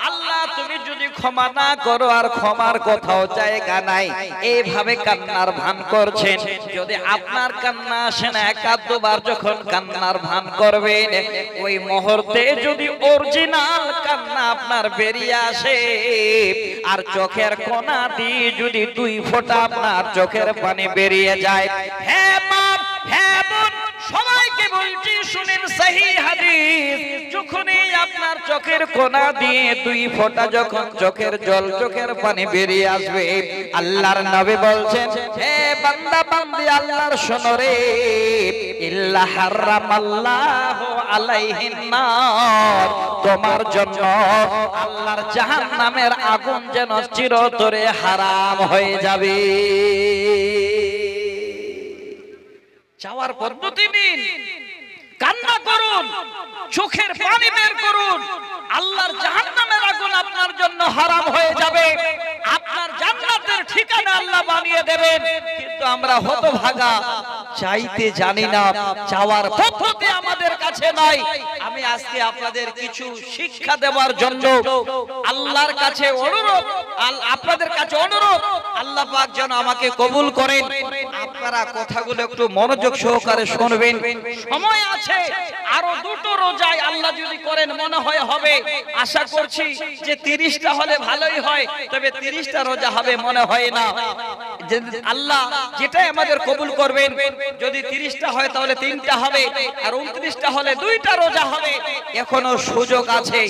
Speaker 1: আল্লাহ তুমি যদি ক্ষমা না করো আর ক্ষমার কোথাও জায়গা নাই। এইভাবে কান্নার ভান করছেন। যদি আপনার কান্না আসে না, একাধ দুবার যখন কান্নার ভান করবেন, ওই মুহূর্তে যদি অরিজিনাল কান্না আপনার বেরিয়ে আসে, আর চোখের কোনা দিয়ে যদি 2 ফোঁটা আপনার চোখের পানি বেরিয়ে যায়, হে মা হে বোন সবাইকে বলছি শুনেন সহিহ হাদিস, যখনই আপনার চোখের কোনা দিয়ে 2 ফোঁটা যখন চোখের জল চোখের পানি বেরিয়ে আসবে, আল্লাহর নবী বলছেন, হে বান্দা বান্দি আল্লাহর শোনো রে, ইল্লা হারামাল্লাহু আলাইহিন নার, তোমার জন্য আল্লাহর জাহান্নামের আগুন যেন চিরতরে হারাম হয়ে যাবে। চাওয়ার পদ্ধতি নিন, কান্না করুন, চোখের পানি বের করুন, আল্লাহর জাহান্নামের আগুন আপনার জন্য হারাম হয়ে যাবে, আপনার জান্নাতের ঠিকানা আল্লাহ বানিয়ে দেবেন। কিন্তু আমরা হতভাগা, চাইতে জানি না, চাওয়ার পদ্ধতি আমাদের কাছে নাই। আমি আজকে আপনাদের কিছু শিক্ষা দেওয়ার জন্য আল্লাহর কাছে অনুরোধ, আপনাদের কাছে অনুরোধ, আল্লাহ পাক যেন আমাকে কবুল করেন। আপনারা কথাগুলো একটু মনোযোগ সহকারে শুনবেন। সময় আছে, আরো 2টো রোজায় আল্লাহ যদি করেন মনে হয় হবে। আশা করছি যে 30টা হলে ভালোই হয়, তবে 30টা রোজা হবে মনে হয় না। আল্লাহ যেটাই আমাদের কবুল করবেন, যদি 30টা হয় তাহলে 3টা হবে, আর 29টা হলে 2টা রোজা হবে। এখনো সুযোগ আছে,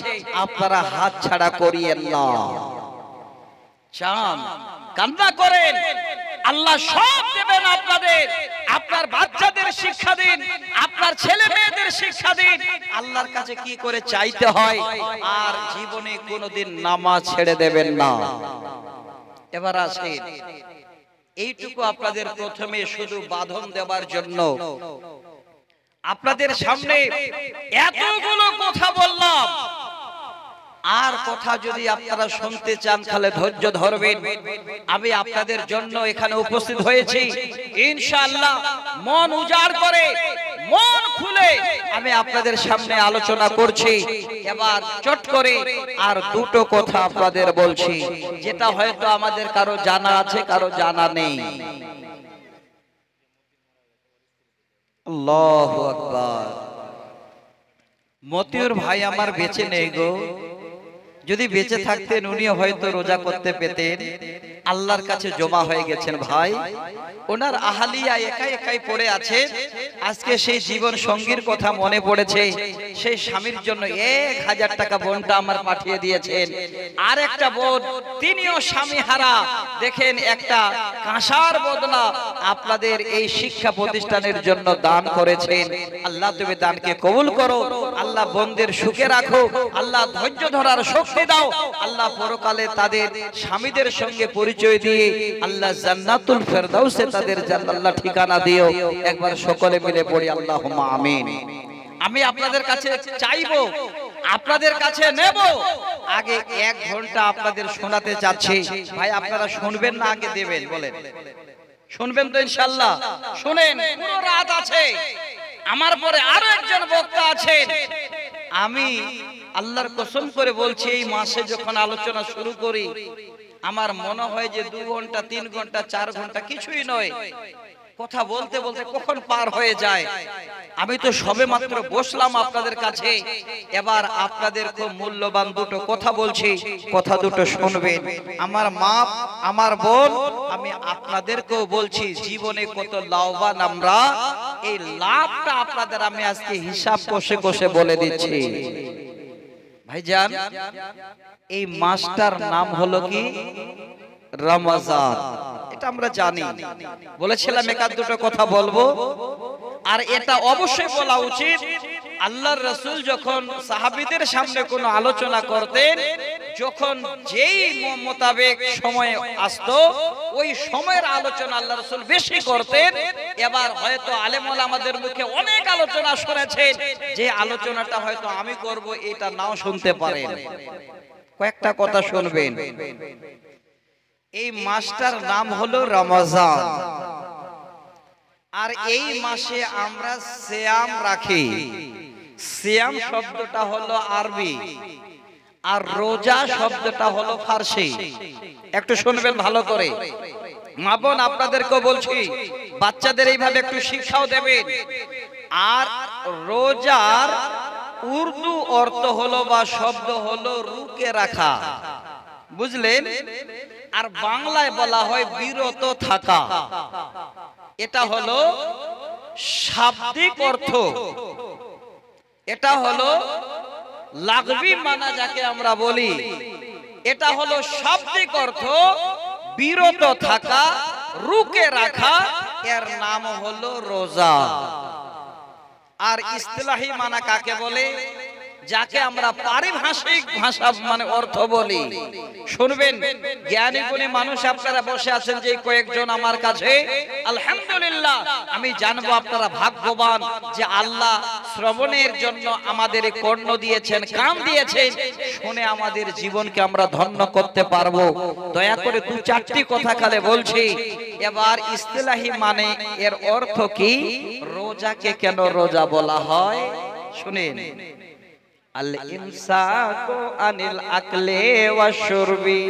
Speaker 1: আপনারা হাত ছাড়া করিয়েন না। চান কান্না করেন, আল্লাহ সব দেবেন আপনাদের। আপনার বাচ্চাদের শিক্ষা দিন, আপনার ছেলে মেয়েদের শিক্ষা দিন আল্লাহর কাছে কি করে চাইতে হয়, আর জীবনে কোনোদিন নামাজ ছেড়ে দেবেন না। এবার আসেন, এইটুকু আপনাদের প্রথমে শুধু বাঁধন দেওয়ার জন্য আপনাদের সামনে এতগুলো কথা বললাম। আর কথা যদি আপনারা শুনতে চান তাহলে ধৈর্য ধরবেন। আমি আপনাদের জন্য এখানে উপস্থিত হয়েছি, ইনশাআল্লাহ মন উজাড় করে, মন খুলে আমি আপনাদের সামনে আলোচনা করছি। এবার চট করে আর 2টো কথা আপনাদের বলছি, যেটা হয়তো আমাদের কারো জানা আছে, কারো জানা নেই। আল্লাহু আকবার। মতিউর ভাই আমার বেঁচে নেই গো, যদি বেঁচে থাকতেন উনিও হয়তো রোজা করতে পেতেন। আল্লাহর কাছে জমা হয়ে গেছেন ভাই। ওনার আহালিয়া একাই একাই পড়ে আছে। আজকে সেই জীবন সঙ্গীর কথা মনে পড়েছে। সেই স্বামীর জন্য 1000 টাকা বোনটা আমার পাঠিয়ে দিয়েছেন। আর একটা বোন, তিনিও স্বামী হারা, দেখেন একটা কাঁসার বদলা আপনাদের এই শিক্ষা প্রতিষ্ঠানের জন্য দান করেছেন। আল্লাহ তুমি দানকে কবুল করো, আল্লাহ বোনদের সুখে রাখো, আল্লাহ ধৈর্য ধরার শক্তি দাও, আল্লাহ পরকালে তাদের স্বামীদের সঙ্গে পরিচয় দিয়ে আল্লাহ জান্নাতুল ফেরদাউসে তাদের জান্নাতুল্লাহ ঠিকানা দিও। একবার সকলে মিলে পড়ি আল্লাহুম্মা আমিন। আমি আপনাদের কাছে চাইবো, আপনাদের কাছে নেব, আগে 1 ঘন্টা আপনাদের শোনাতে চাচ্ছি। ভাই আপনারা শুনবেন না আগে দেবেন? বলেন শুনবেন তো ইনশাআল্লাহ? শুনেন, পুরো রাত আছে, আমার পরে আরো একজন বক্তা আছেন। আমি আল্লাহর কসম করে বলছি, এই মাসে যখন আলোচনা শুরু করি আমার মনে হয় যে 2 ঘন্টা 3 ঘন্টা 4 ঘন্টা কিছুই নয়, কথা বলতে বলতে কখন পার হয়ে যায়। আমি তো সবে মাত্র বসলাম আপনাদের কাছে। এবার আপনাদের খুব মূল্যবান দুটো কথা বলছি, কথা দুটো শুনবেন। আমার মা, আমার বোন, আমি আপনাদেরকেও বলছি, জীবনে কত লাভবান আমরা, এই লাভটা আপনাদের আমি আজকে হিসাব কষে কষে বলে দিচ্ছি। ভাইজান, এই মাসটার নাম হলো কি? রমজান। এটা আমরা জানি, বলেছিলাম একাধ দুটো কথা বলবো। আর এটা অবশ্যই বলা উচিত, আল্লাহর রাসূল যখন সাহাবীদের সামনে কোনো আলোচনা করতেন, যখন যেই মোতাবেক সময় আসতো ওই সময়ের আলোচনা আল্লাহর রাসূল বেশি করতেন। এবার হয়তো আলেম ওলামাদের মুখে অনেক আলোচনা শুনেছেন, যে আলোচনাটা হয়তো আমি করব এটা নাও শুনতে পারেন। কয়েকটা কথা শুনবেন। এই মাসটার নাম হলো রমজান। আর এই মাসে আমরা সিয়াম রাখি। সিয়াম শব্দটা হলো আরবি, আর রোজা শব্দটা হলো ফার্সি। একটু শুনবেন ভালো করে, মা বোন আপনাদেরকেও বলছি, বাচ্চাদের এইভাবে একটু শিক্ষাও দেবেন। আর রোজার উর্দু অর্থ হলো বা শব্দ হলো রুকে রাখা, বুঝলেন? আর বাংলায় বলা হয় বিরত থাকা। এটা হলো শাব্দিক অর্থ, এটা হলো লাগবি মানা যাকে আমরা বলি, এটা হলো শাব্দিক অর্থ বিরত থাকা, রুকে রাখা, এর নাম হলো রোজা। আর ইসতিলাহি মানা কাকে বলে? যাকে আমরা পারিভাষিক ভাষা মানে অর্থ বলি। শুনবেন, জ্ঞানী গুণী মানুষ আপনারা বসে আছেন যে কয়েকজন আমার কাছে, আলহামদুলিল্লাহ আমি জানবো আপনারা ভাগ্যবান যে আল্লাহ শ্রবণের জন্য আমাদের কর্ণ দিয়েছেন, কান দিয়েছেন, শুনে আমাদের জীবনকে আমরা ধন্য করতে পারবো। দয়া করে 2-4টি কথা কালে বলছি। এবার ইসতিলাহি মানে এর অর্থ কি? রোজাকে কেন রোজা বলা হয় শুনেন। আল ইমসাকু আনিল আকলি ওয়াশ শুরবি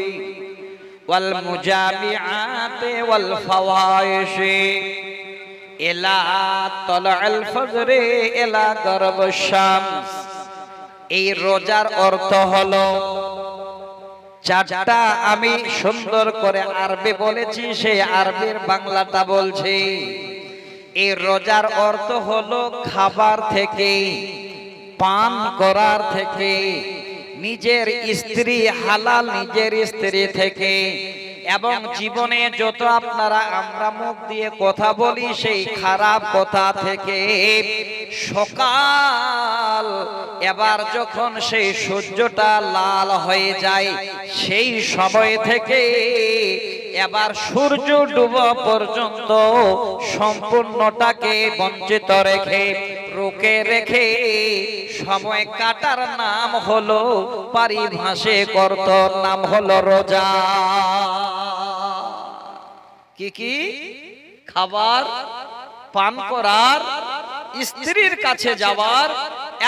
Speaker 1: ওয়াল মুজামিআতি ওয়াল ফাওয়াইশি ইলা তালআল ফজরি ইলা গরবিশ শামস। এই রোজার অর্থ হলো 4টা। আমি সুন্দর করে আরবি বলেছি, সেই আরবির বাংলাটা বলছি। এই রোজার অর্থ হলো খাবার থেকে, পান করার থেকে, নিজের স্ত্রী হালাল নিজের স্ত্রী থেকে, এবং জীবনে যত আপনারা আমরা মুখ দিয়ে কথা বলি সেই খারাপ কথা থেকে। সকাল এবার যখন সেই সূর্যটা লাল হয়ে যায় সেই সময় থেকে এবার সূর্য ডুবা পর্যন্ত সম্পূর্ণটাকে বঞ্চিত রেখে, রুকে রেখে সময় কাটার নাম হলো, পারিভাষিক অর্থের নাম হলো রোজা। কি কি? খাবার পান করার, স্ত্রীর কাছে যাওয়ার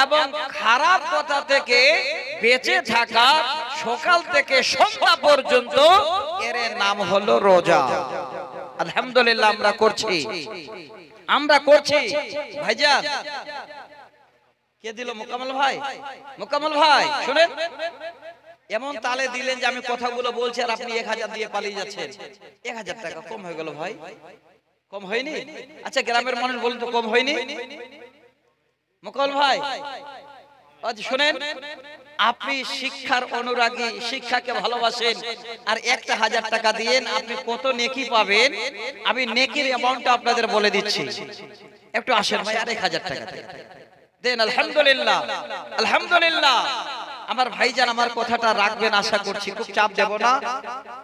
Speaker 1: এবং খারাপ কথা থেকে বেঁচে থাকা, সকাল থেকে সন্ধ্যা পর্যন্ত, এর নাম হলো রোজা। আলহামদুলিল্লাহ আমরা করছি, আমরা করছি। ভাইজান কে দিল? মোকাম্মল ভাই, মোকাম্মল ভাই শুনেন, এমন তালে দিলেন যে আমি কথাগুলো বলছি আর আপনি 1000 দিয়ে পালিয়ে যাচ্ছেন। 1000 টাকা কম হয়ে গেল ভাই, কম হয়নি? আচ্ছা গ্রামের মানুষ বলুন তো কম হয়নি? মকল ভাই আজ শুনেন, আপনি শিক্ষার অনুরাগী, শিক্ষাকে ভালোবাসেন, আর 1000 টাকা দিয়েন, আপনি কত নেকি পাবেন আমি নেকির অ্যামাউন্টটা আপনাদের বলে দিচ্ছি। একটু আসেন ভাই, আর 1000 টাকা দেন। আলহামদুলিল্লাহ, আলহামদুলিল্লাহ। আমার ভাইজান আমার কথাটা রাখবেন আশা করছি, খুব চাপ দেব না,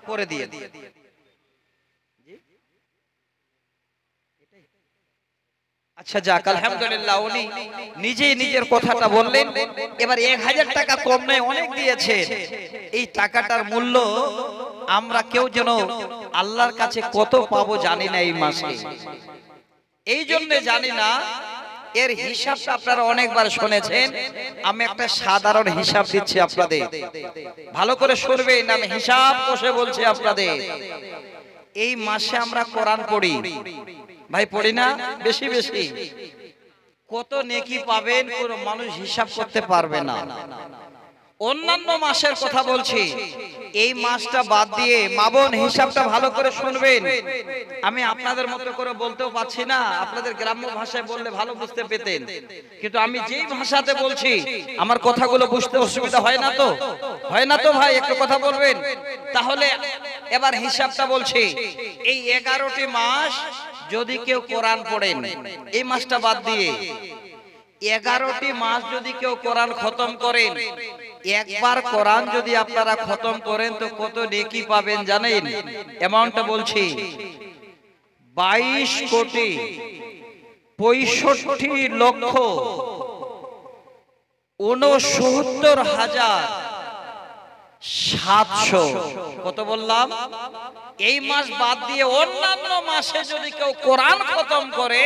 Speaker 1: করে দিয়ে। আচ্ছা যাক, আলহামদুলিল্লাহ, উনি নিজেই নিজের কথাটা বললেন। এবার 1000 টাকা কম নয়, অনেক দিয়েছেন। এই টাকাটার মূল্য আমরা কেউ যেন আল্লাহর কাছে কত পাবো জানি না এই মাসে। এই জন্য জানি না, এর হিসাবটা আপনারা অনেকবার শুনেছেন। আমি একটা সাধারণ হিসাব দিচ্ছি আপনাদের, ভালো করে শুনবেন। আমি হিসাব কষে বলছি আপনাদের। এই মাসে আমরা কোরআন পড়ি, ভাই পড়ি না? বেশি বেশি কত নেকি পাবেন কোন মানুষ হিসাব করতে পারবে না। অন্যান্য মাসের কথা বলছি, এই মাসটা বাদ দিয়ে মা বোন হিসাবটা ভালো করে শুনবেন। আমি আপনাদের মতো করে বলতেও পাচ্ছি না, আপনাদের গ্রাম্য ভাষায় বললে ভালো বুঝতে পেতেন, কিন্তু আমি যেই ভাষাতে বলছি আমার কথাগুলো বুঝতে অসুবিধা হয় না তো? হয় না তো ভাই? একটু কথা বলবেন তাহলে। এবার হিসাবটা বলছি, এই 11টি মাস যদি কেউ কোরআন পড়েন, এই মাসটা বাদ দিয়ে 11টি মাস যদি কেউ কোরআন খতম করেন, একবার কোরআন যদি আপনারা খতম করেন তো কত নেকি পাবেন জানেন? অ্যামাউন্টটা বলছি, 22,69,700। কত বললাম? এই মাস বাদ দিয়ে অন্যান্য মাসে যদি কেউ কোরআন খতম করে,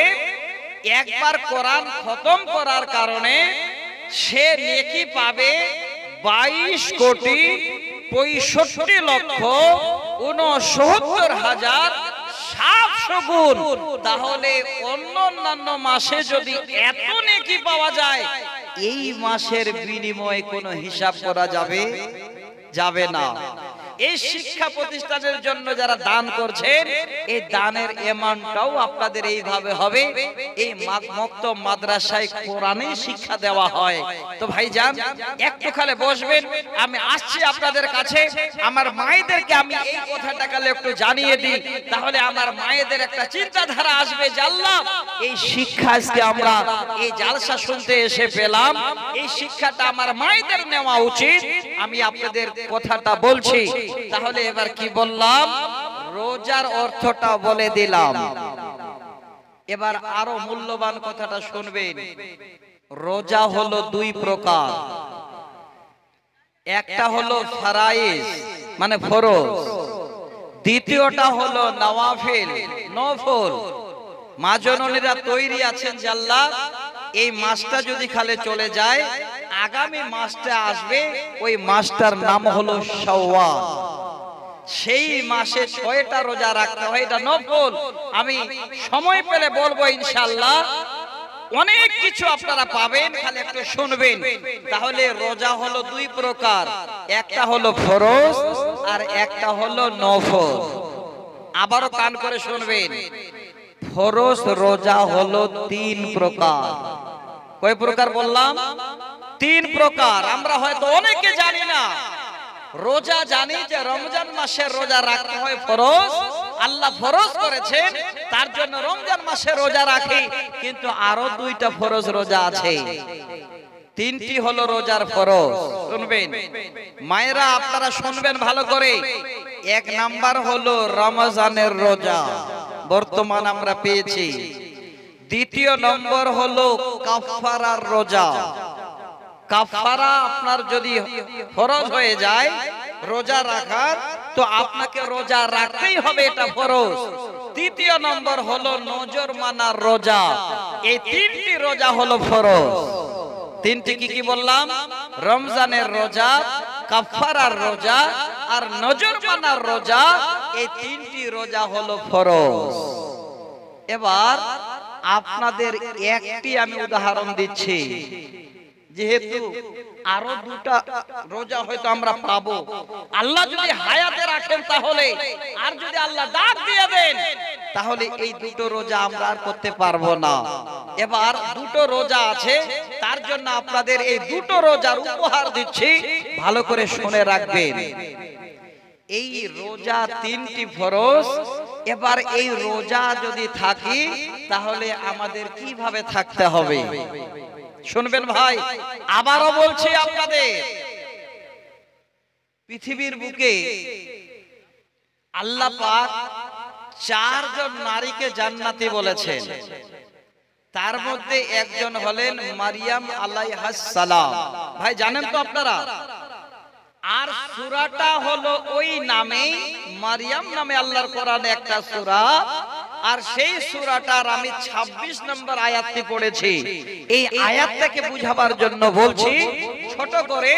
Speaker 1: একবার কোরআন খতম করার কারণে সে নেকি পাবে 22,65,69,700 গুণ। তাহলে অন্যান্য মাসে যদি এত নেকি পাওয়া যায়, এই মাসের বিনিময়ে কোনো হিসাব করা যাবে যাবে না। এই শিক্ষা প্রতিষ্ঠানের জন্য যারা দান করছেন, এই দানের অ্যামাউন্টটাও আপনাদের এইভাবে হবে। এই মক্তব মাদ্রাসায় কোরআনে শিক্ষা দেওয়া হয়। তো ভাইজান একটু খালে বসবেন, আমি আসছি আপনাদের কাছে। আমার মায়েদেরকে আমি এই কথাটা কালে একটু জানিয়ে দিই, তাহলে আমার মায়েদের একটা চিন্তাধারা আসবে যে আল্লাহ, এই শিক্ষা আজকে আমরা এই জালসা শুনতে এসে পেলাম, এই শিক্ষাটা আমার মায়েদের নেওয়া উচিত। আমি আপনাদের কথাটা বলছি। তাহলে এবার কি বললাম? রোজার অর্থটা বলে দিলাম। এবার আরো মূল্যবান কথাটা শুনবেন। রোজা হলো 2 প্রকার। একটা হলো ফারাইজ মানে ফরজ, দ্বিতীয়টা হলো নওয়াফিল নফল। মা জননীরা তৈরি আছেন যে আল্লাহ, এই মাসটা যদি খালে চলে যায়, আগামী মাসটা আসবে, ওই মাসটার নাম হলো শাওয়াল। সেই মাসে 6টা রোজা রাখতে হয়, এটা নফল। আমি সময় পেলে বলবো ইনশাআল্লাহ। অনেক কিছু আপনারা পাবেন, খালি একটু শুনবেন। তাহলে রোজা হলো 2 প্রকার, একটা হলো ফরজ আর একটা হলো নফল। আবারও কান করে শুনবেন, ফরজ রোজা হলো 3 প্রকার। কয় প্রকার বললাম? 3 প্রকার। আমরা হয়তো অনেকে জানি না। রোজা জানি যে রমজান মাসের রোজা রাখতে হয় ফরজ, আল্লাহ ফরজ করেছেন, তার জন্য রমজান মাসে রোজা রাখি। কিন্তু আরো 2টা ফরজ রোজা আছে। 3টি হলো রোজার ফরজ। শুনবেন মায়েরা, আপনারা শুনবেন ভালো করে। 1 নাম্বার হলো রমজানের রোজা, বর্তমান আমরা পেয়েছি। 2য় নম্বর হলো কাফারার রোজা। কাফারা আপনার যদি ফরজ হয়ে যায় রোজা রাখার, তো আপনাকে রোজা রাখতেই হবে, এটা ফরজ। 3য় নম্বর হলো নজর মানার রোজা। এই 3টি রোজা হলো ফরজ। 3টি কি কি বললাম? রমজানের রোজা, কাফারার রোজা আর নজর মানার রোজা। এই 3টি রোজা হলো ফরজ। এবার আপনাদের একটি আমি উদাহরণ দিচ্ছি।
Speaker 3: যেহেতু আরো দুটা রোজা হয়তো আমরা পাবো, আল্লাহ যদি হায়াতে রাখেন তাহলে, আর যদি আল্লাহ ডাক দিয়ে দেন তাহলে এই দুটো রোজা আমরা আর করতে পারবো না। এবার দুটো রোজা আছে, তার জন্য আপনাদের এই দুটো রোজার উপহার দিচ্ছি, ভালো করে শুনে রাখবেন। এই রোজা 3টি ফরজ। এবার এই রোজা যদি থাকি তাহলে আমাদের কিভাবে থাকতে হবে শুনবেন ভাই। আবারও বলছি আপনাদের, পৃথিবীর বুকে আল্লাহ পাক 4 জন নারীকে জান্নাতি বলেছেন, তার মধ্যে একজন হলেন মারিয়াম আলাইহাস সালাম। ভাই জানেন তো আপনারা? আর সূরাটা হলো ওই নামেই, মারিয়াম নামে আল্লাহর কোরআনে একটা সূরা, আর সেই সূরাটার আমি 26 নম্বর আয়াতটি পড়েছি। এই আয়াতটাকে বুঝাবার জন্য বলছি, ছোট করে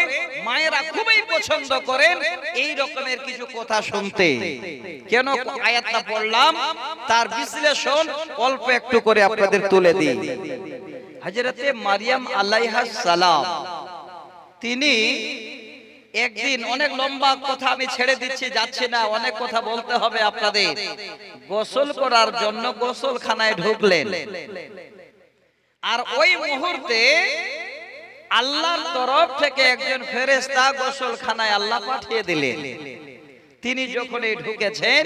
Speaker 3: মায়েরা খুবই পছন্দ করেন এই রকমের কিছু কথা শুনতে। কেন আয়াতটা পড়লাম তার বিশ্লেষণ অল্প একটু করে আপনাদের তুলে দিই। হযরতে মারিয়াম আলাইহাস সালাম, তিনি একদিন, অনেক লম্বা কথা আমি ছেড়ে দিচ্ছি, যাচ্ছি না, অনেক কথা বলতে হবে আপনাদের। গোসল করার জন্য গোসলখানায় ঢুকলেন, আর ওই মুহূর্তে আল্লাহর তরফ থেকে একজন ফেরেশতা গোসলখানায় আল্লাহ পাঠিয়ে দিলেন। তিনি যখন ঢুকেছেন,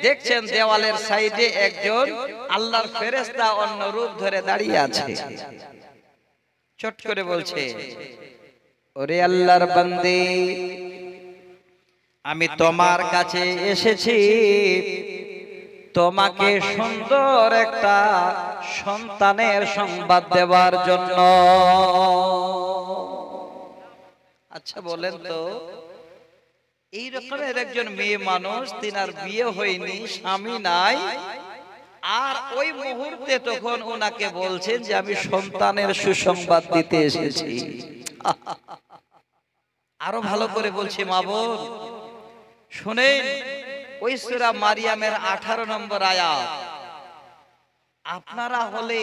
Speaker 3: দেখছেন দেওয়ালের সাইডে একজন আল্লাহর ফেরেশতা অন্য রূপ ধরে দাঁড়িয়ে আছে। চট করে বলছে, ওরে আল্লাহর বান্দী, আমি তোমার কাছে এসেছি তোমাকে সুন্দর একটা সন্তানের সংবাদ দেওয়ার জন্য। আচ্ছা বলেন তো, এই রকমের একজন মেয়ে মানুষ, তিনার বিয়ে হয়নি, স্বামী নাই, আর ওই মুহূর্তে তখন ওনাকে বলছেন যে আমি সন্তানের সুসংবাদ দিতে এসেছি। আরো ভালো করে বলছি মা বোন শুনেন, ওই সূরা মারিয়ামের 18 নম্বর আয়াত। আপনারা হলে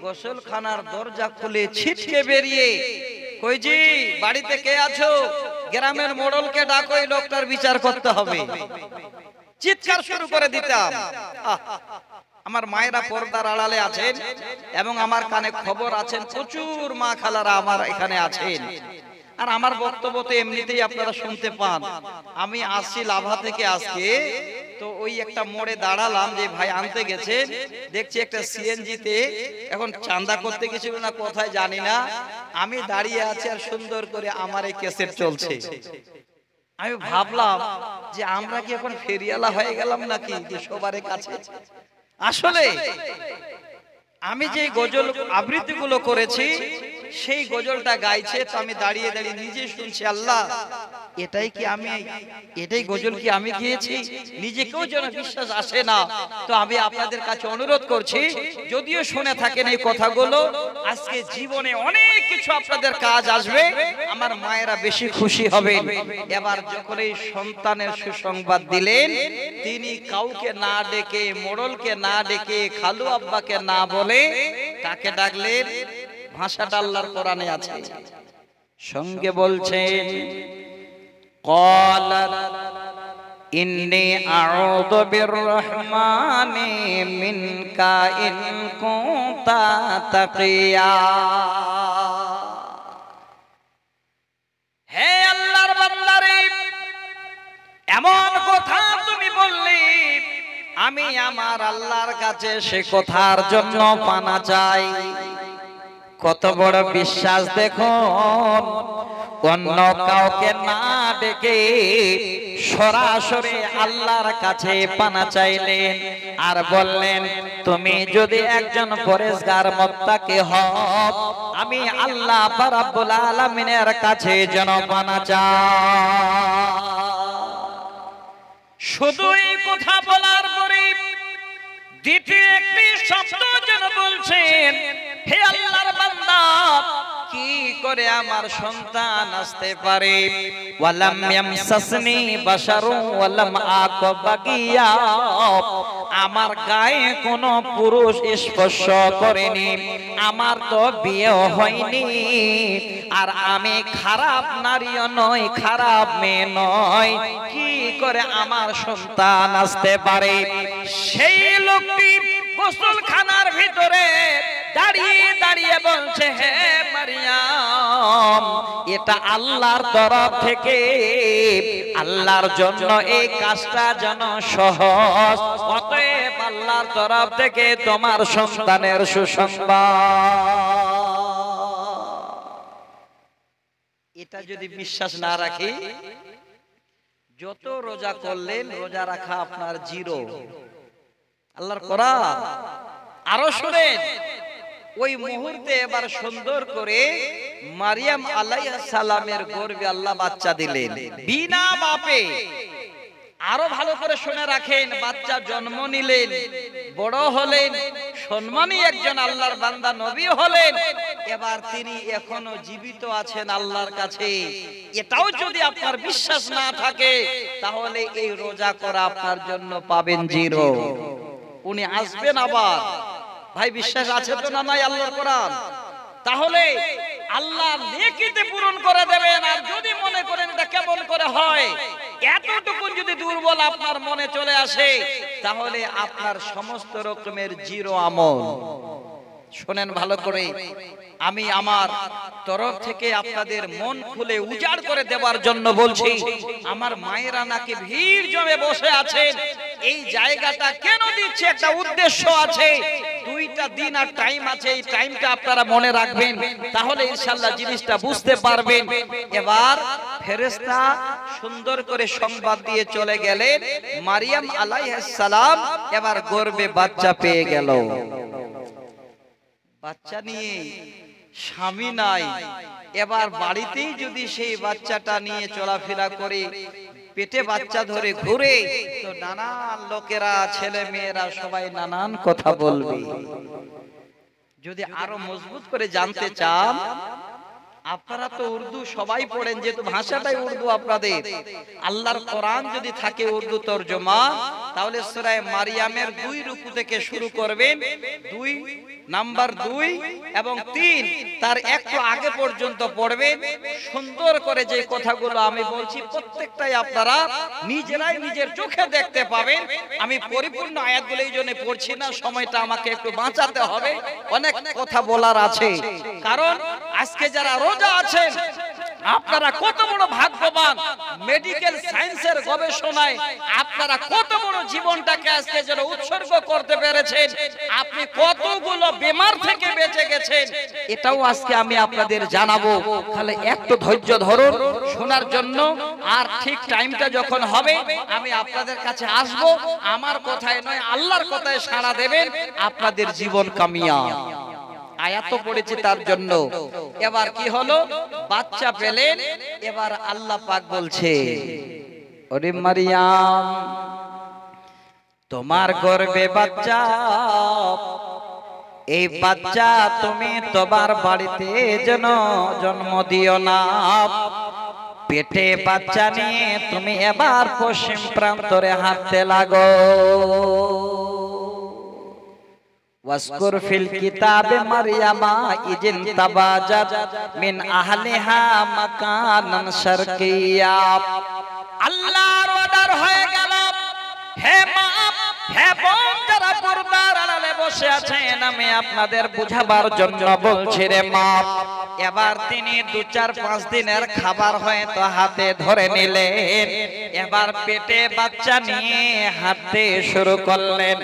Speaker 3: গোসলখানার দরজা খুলে ছিটকে বেরিয়ে, কই জি বাড়িতে কে আছো, গ্রামের মোড়লকে ডাকো, এই লোকটার বিচার করতে হবে, চিৎকার শুরু করে দিতাম। আমার মায়েরা পর্দার আড়ালে আছেন এবং আমার কানে খবর আছেন, প্রচুর মা খালারা আমার এখানে আছেন, আর আমার বক্তব্য তো এমনিতেই আপনারা শুনতে পান। আমি আসছি লাভা থেকে আজকে, তো ওই একটা মোড়ে দাঁড়ালাম, যে ভাই আনতে গেছেন, দেখছি একটা সিএনজিতে এখন চাঁদা করতে গেছিল না কোথায় জানি না, আমি দাঁড়িয়ে আছি আর সুন্দর করে আমার এই ক্যাসেট চলছে। আমি ভাবলাম যে আমরা কি এখন ফেরিয়ালা হয়ে গেলাম নাকি, যে সবার কাছে। আসলে আমি যে গজল আবৃত্তিগুলো করেছি, সেই গজলটা গাইছে, তো আমি দাঁড়িয়ে দাঁড়িয়ে নিজে শুনছি, আল্লাহ এটাই গজল কি আমি গিয়েছি? নিজেকেও যেন বিশ্বাস আসে না। তো আমি আপনাদের কাছে অনুরোধ করছি, যদিও শুনে থাকেন এই কথাগুলো, আজকে জীবনে অনেক কিছু আপনাদের কাজ আসবে, আমার মায়েরা বেশি খুশি হবেন। এবার যখন এই সন্তানের সুসংবাদ দিলেন, তিনি কাউকে না ডেকে, মোড়লকে না ডেকে, খালু আব্বাকে না বলে কাকে ডাকলেন? ভাষাটা আল্লাহর কোরআনে আছে, সঙ্গে বলছেন, ক্বালাত ইন্নী আউযু বিররহমানি মিনকা ইন কুনতা তাকিয়া। হে আল্লাহর বান্দারে, এমন কথা তুমি বললি, আমি আমার আল্লাহর কাছে সে কথার জন্য পানা চাই। কত বড় বিশ্বাস দেখুন, অন্য কাউকে না ডেকে সরাসরি আল্লাহর কাছে পানা চাইলেন, আর বললেন তুমি যদি একজন পরেজগার মুত্তাকি হও, আমি আল্লাহ রাব্বুল আলামিনের কাছে যেন পানা চাই। শুধু এই কথা বলার পরে দ্বিতীয় একটি শব্দ যেন বলছেন, হে আল্লাহর বান্দা, কি করে আমার সন্তান আসতে পারে? ওয়ালাম ইয়ামসাসনি বাশারু ওয়ালাম আকা বাকিয়া, আমার গায়ে কোনো পুরুষ স্পর্শ করেনি, আমার তো বিয়ে হয়নি, আর আমি খারাপ নারীও নই, খারাপ মেয়ে নয়, কি করে আমার সন্তান আসতে পারে? সেই লোকটি গোসলখানার ভিতরে দাঁড়িয়ে দাঁড়িয়ে বলছে, হে মারিয়াম, এটা আল্লাহর তরফ থেকে, আল্লাহর জন্য এই কাজটা যেন সহজ, অতএব আল্লাহর তরফ থেকে তোমার সন্তানের সুসংবাদ। এটা যদি বিশ্বাস না রাখি, যত রোজা করলেন রোজা রাখা আপনার জিরো। আল্লাহর কোরআন আরো শুনেন, ওই মুহূর্তে এবার সুন্দর করে মারিয়াম আলাইহিস সালামের গর্ভে আল্লাহ বাচ্চা দিলেন বিনা বাপে। আরো ভালো করে শুনে রাখেন, বাচ্চা জন্ম নিলেন, বড় হলেন, সম্মানী একজন আল্লাহর বান্দা নবী হলেন, এবার তিনি এখনো জীবিত আছেন আল্লাহর কাছে। এটাও যদি আপনার বিশ্বাস না থাকে, তাহলে এই রোজা করা আপনার জন্য পাবেন জিরো। উনি আসবেন আবার। ভাই বিশ্বাস আছে তো না নাই আল্লাহর কোরআন? তাহলে আল্লাহ নেকিতে পূরণ করে দেবেন। আর যদি মনে করেন এটা কেমন করে হয়, এতটুকু যদি দুর্বল আপনার মনে চলে আসে, তাহলে আপনার সমস্ত রকমের জিরো আমল। শোনেন ভালো করে, আমি আমার তরফ থেকে আপনাদের মন খুলে উজাড় করে দেওয়ার জন্য বলছি। আমার মায়েরা নাকি ভিড় জমে বসে আছেন, এই জায়গাটা কেন দিচ্ছে একটা উদ্দেশ্য আছে, দুইটা দিন আর টাইম আছে, এই টাইমটা আপনারা মনে রাখবেন, তাহলে ইনশাআল্লাহ জিনিসটা বুঝতে পারবেন। এবার ফেরেশতা সুন্দর করে সংবাদ দিয়ে চলে গেলেন, মারিয়াম আলাইহিস সালাম এবার গর্ভে বাচ্চা পেয়ে গেল। বাচ্চা নিয়ে স্বামী নাই, এবার বাড়িতেই যদি সেই বাচ্চাটা নিয়ে চলাফেরা করে, পেটে বাচ্চা ধরে ঘুরে, তো নানান লোকেরা, ছেলে মেয়েরা সবাই নানান কথা বলবে। যদি আরো মজবুত করে জানতে চান, আপনারা তো উর্দু সবাই পড়েন, যেহেতু ভাষাটাই উর্দু আপনাদের, আল্লাহর কোরআন যদি থাকে উর্দু তরজমা, তাহলে সূরা মারিয়ামের 2 রুকু থেকে শুরু করবেন, 2 নাম্বার 2 এবং 3 তার একটু আগে পর্যন্ত পড়বেন। সুন্দর করে যে কথাগুলো আমি বলছি প্রত্যেকটাই আপনারা নিজেরাই নিজের চোখে দেখতে পাবেন। আমি পরিপূর্ণ আয়াতগুলো এই জন্য পড়ছি না, সময়টা আমাকে একটু বাঁচাতে হবে, অনেক কথা বলার আছে। কারণ আজকে যারা রোজা আছেন, আপনারা কত বড় ভাগ্যবান, মেডিকেল সায়েন্সের গবেষণায় আপনারা কত বড় জীবনটাকে আজকে যেন উৎসর্গ করতে পেরেছেন, আপনি কতগুলো বেমার থেকে বেঁচে গেছেন, এটাও আজকে আমি আপনাদের জানাবো। তাহলে একটু ধৈর্য ধরুন শোনার জন্য, আর ঠিক টাইমটা যখন হবে আমি আপনাদের কাছে আসব। আমার কথায় নয়, আল্লাহর কথায় সাড়া দেবেন, আপনাদের জীবন কামিয়াব। আয়াত পড়েছি তার জন্য। এবার কি হলো, বাচ্চা পেলেন। এবার আল্লাহ পাক বলছে, ওরে মারিয়াম, তোমার গর্ভে বাচ্চা, এই বাচ্চা তুমি তোমার বাড়িতে যেন জন্ম দিও না। পেটে বাচ্চা নিয়ে তুমি এবার পশ্চিম প্রান্তরে হাঁটতে লাগো। ওয়াসকুর ফিল কিতাবে মারইয়ামা ইজিন তাবাজাত মিন আহলিহা মাকানান শারকিয়া। আল্লাহর অর্ডার হয়ে গেল, হে মা, হে বোন, যারা পর্দার আড়ালে বসে আছেন, আমি আপনাদের বুঝাবার জন্য বলছি রে মা। এবার তিনি 2-4-5 দিনের খাবার হয়তো হাতে ধরে নিলেন, এবার পেটে বাচ্চা নিয়ে হাঁটতে শুরু করলেন।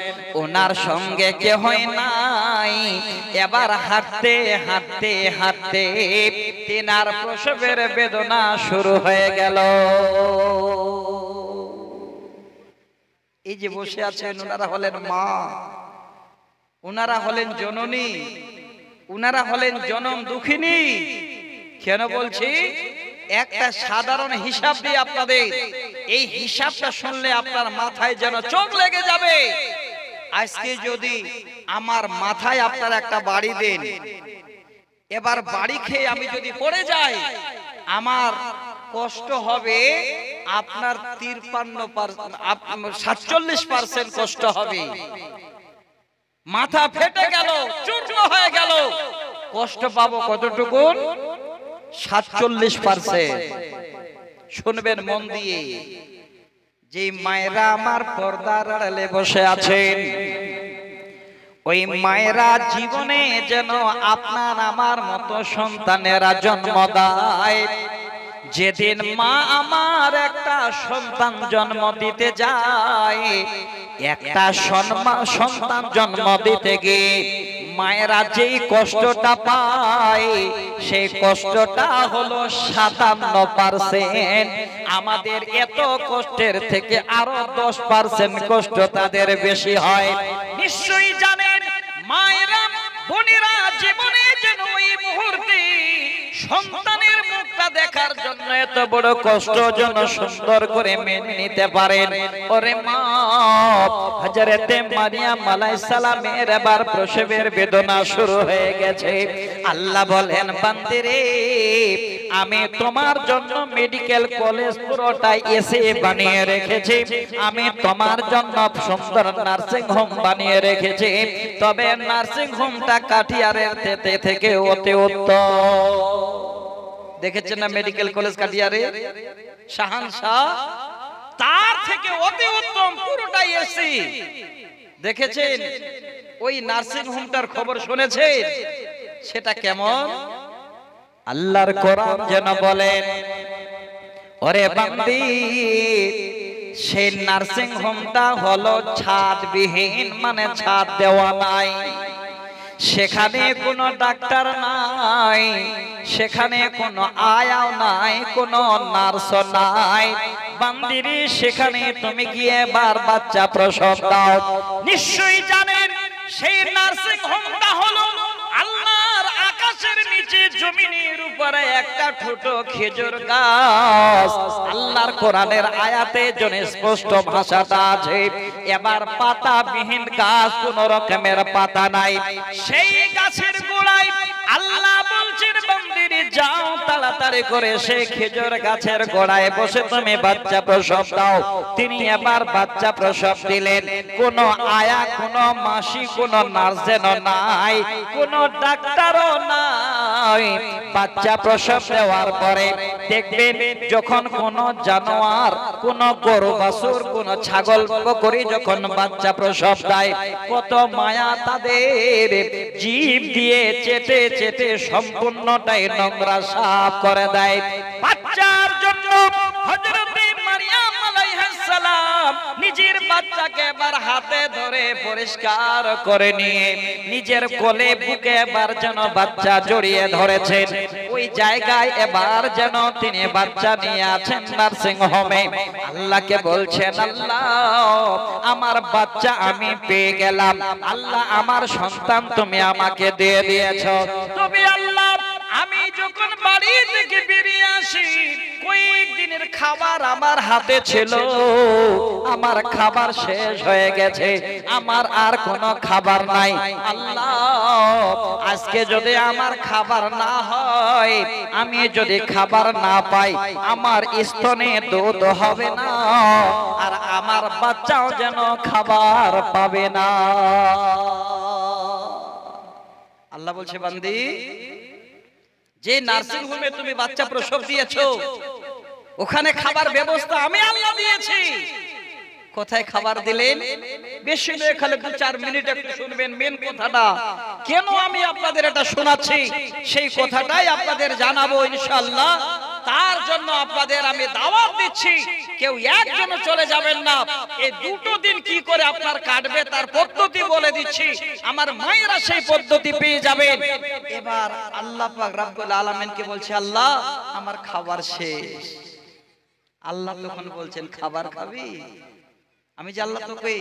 Speaker 3: ওনার সঙ্গে কেহই নাই। এবার হাঁটতে হাঁটতে হাঁটতে তিনার প্রসবের বেদনা শুরু হয়ে গেল। এই যে বসে আছেন, ওনারা হলেন মা, ওনারা হলেন জননী, ওনারা হলেন জনম দুঃখিনী। কেন বলছি, একটা সাধারণ হিসাব দিয়ে আপনাদের, এই হিসাবটা শুনলে আপনার মাথায় যেন চোখ লেগে যাবে। আজকে যদি আমার মাথায় আপনারা একটা বাড়ি দেন, এবার বাড়ি খেয়ে আমি যদি পড়ে যাই আমার কষ্ট হবে আপনার 47% কষ্ট হবে। মাথা ফেটে গেল, চূর্ণ হয়ে গেল, কষ্ট পাবো কতটুকু? 47%। শুনবেন মন দিয়ে, যে মায়েরা আমার পর্দার আড়ালে বসে আছেন, ওই মায়েরা জীবনে যেন আপনার আমার মতো সন্তানেরা জন্ম দেয়। যেদিন মা আমার একটা সন্তান জন্ম দিতে যায়, একটা সন্তান জন্ম দিতে গিয়ে মায়েরা যেই কষ্টটা পায়, সেই কষ্টটা হলো 57%। আমাদের এত কষ্টের থেকে আরো 10% কষ্ট তাদের বেশি হয়। নিশ্চয়ই জানেন মায়েরা বোনেরা জীবনে যেন ওই মুহূর্তে সন্তানের মুখটা দেখার জন্য এত বড় কষ্ট যেন সুন্দর করে মেনে নিতে পারেন। ওরে মা, হযরতে মারিয়াম আলাইহিস সালামের এবার প্রসবের বেদনা শুরু হয়ে গেছে। আল্লাহ বলেন, বান্দে রে, আমি তোমার জন্য মেডিকেল কলেজ পুরোটাই এসে বানিয়ে রেখেছি, আমি তোমার জন্য সুন্দর নার্সিং হোম বানিয়ে রেখেছি। তবে নার্সিং হোমটা কাঠিয়ারের থেকে অতি উত্তম। দেখেছেন না মেডিকেল কলেজ কাঠিয়ারে, শাহানশাহ, তার থেকে অতি উত্তম পুরোটাই এসি। দেখেছেন ওই নার্সিং হোমটার খবর শুনেছেন? সেটা কেমন? আল্লাহর কোরআন যেন বলেন, ওরে বান্দি, সেই নার্সিং হোমটা হলো ছাদবিহীন, মানে ছাদ দেওয়া নাই। সেখানে কোনো ডাক্তার নাই, সেখানে কোনো আয়াও নাই, কোনো নার্সও নাই। বান্দিরি, সেখানে তুমি গিয়ে বাচ্চা প্রসব দাও। নিশ্চয়ই জানেন সেই নার্সিং হোমটা হলো আল্লাহর আকাশের নিচে জমিনের উপরে একটা ছোট খেজুর গাছ। আল্লাহর কোরআনের আয়াতে জন্য স্পষ্ট ভাষাটা আছে, এবার পাতাবিহীন গাছ, কোন রকমের পাতা নাই। সেই গাছের গোড়ায় আল্লাহ বলছেন, বান্দিরে যাও তাড়াতাড়ি করে সেই খেজুর গাছের গোড়ায় বসে তুমি বাচ্চা প্রসব দাও। তিনি এবার বাচ্চা প্রসব দিলেন। কোন আয়া, কোন মাসি, কোন নার্স যেন নাই, কোন ডাক্তারও নাই। বাচ্চা প্রসব দেওয়ার পরে দেখবেন, যখন কোন জানোয়ার, কোন গরু বাছুর, কোন ছাগল বকরি যখন বাচ্চা প্রসব দেয়, কত মায়া তাদের জিভ দিয়ে চেটে চেটে সম্পূর্ণটাই নোংরা সাফ করে দেয়। বাচ্চার জন্য হযরতে মারিয়াম আলাইহিস সালাম নিজের বাচ্চাকে এবার হাতে ধরে পরিষ্কার করে নিয়ে নিজের কোলে বুকে এবার যেন বাচ্চা জড়িয়ে ধরেছেন। ওই জায়গায় এবার যেন তিনি বাচ্চা নিয়ে আছেন নার্সিং হোমে। আল্লাহকে বলছেন, আল্লাহ, আমার বাচ্চা আমি পেয়ে গেলাম। আল্লাহ, আমার সন্তান তুমি আমাকে দিয়ে দিয়েছো। তবে আল্লাহ, আমি যখন বাড়ি থেকে বেরিয়ে আসি, কয়েকদিনের খাবার আমার হাতে ছিল, আমার খাবার শেষ হয়ে গেছে, আমার আর কোনো খাবার নাই। আল্লাহ, আজকে যদি আমার খাবার না হয়, আমি যদি খাবার না পাই, আমার স্তনে দুধ হবে না, আর আমার বাচ্চাও যেন খাবার পাবে না। আল্লাহ বলছে, বান্দি, যে নার্সিং হোমে তুমি বাচ্চা প্রসব দিয়েছো, ওখানে খাবার ব্যবস্থা আমি আল্লাহ দিয়েছি। কোথায় খাবার দিলেন? বেশি নয়, খালি 2-4 মিনিট একটু শুনবেন মেন কথাটা। কেন আমি আপনাদের এটা শোনাচ্ছি, সেই কথাটাই আপনাদের জানাবো ইনশাআল্লাহ। তার জন্য আপনাদের আমি দাওয়াত দিচ্ছি, কেউ একজন চলে যাবেন না। এই 2 দিন কি করে আপনার কাটবে তার পদ্ধতি বলে দিচ্ছি, আমার মায়েরা সেই পদ্ধতি পেয়ে যাবেন। এবার আল্লাহ পাক রব্বুল আলামিনকে বলছে, আল্লাহ, আমার খাবার শেষ। আল্লাহ তখন বলছেন, খাবার খাবি? আমি যে আল্লাহ তোকে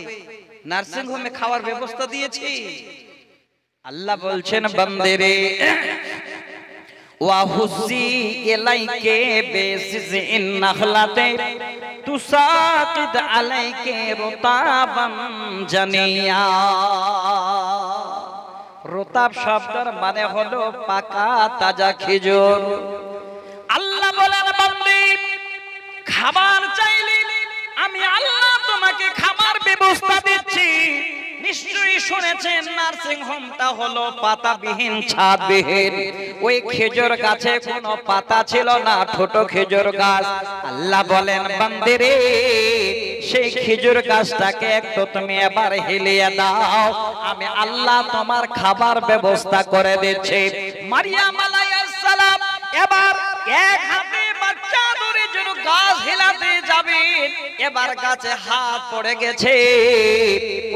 Speaker 3: নার্সিং হোমে খাওয়ার ব্যবস্থা দিয়েছি। আল্লাহ বলছেন, বান্দেরে, ওয়াহুজি ইলাইকে বিসিন নাখলাতে তুসাকিদ আলাইকে রুতাবান জানিয়া। রোতাব শব্দের মানে হলো পাকা তাজা খেজুর। আল্লাহ বলেন বান্দী খাবার চাইলে আমি আল্লাহ তোমাকে খাবার ব্যবস্থা দিচ্ছি। নিশ্চয়ই শুনেছেন নার্সিং হোমটা হলো পাতাবিহীন ছাদবিহীন। ওই খেজুর গাছে কোনো পাতা ছিল না, ছোট খেজুর গাছ। আল্লাহ বলেন বান্দী রে সেই খেজুর গাছটাকে একটু তুমি এবার হিলিয়ে দাও, আমি আল্লাহ তোমার খাবার ব্যবস্থা করে দিচ্ছি। মারিয়াম আলাইহিস সালাম এবার এক হাতে বাচ্চা ধরে যেন গাছ হিলাতে যাবেন, এবার গাছে হাত পড়ে গেছে।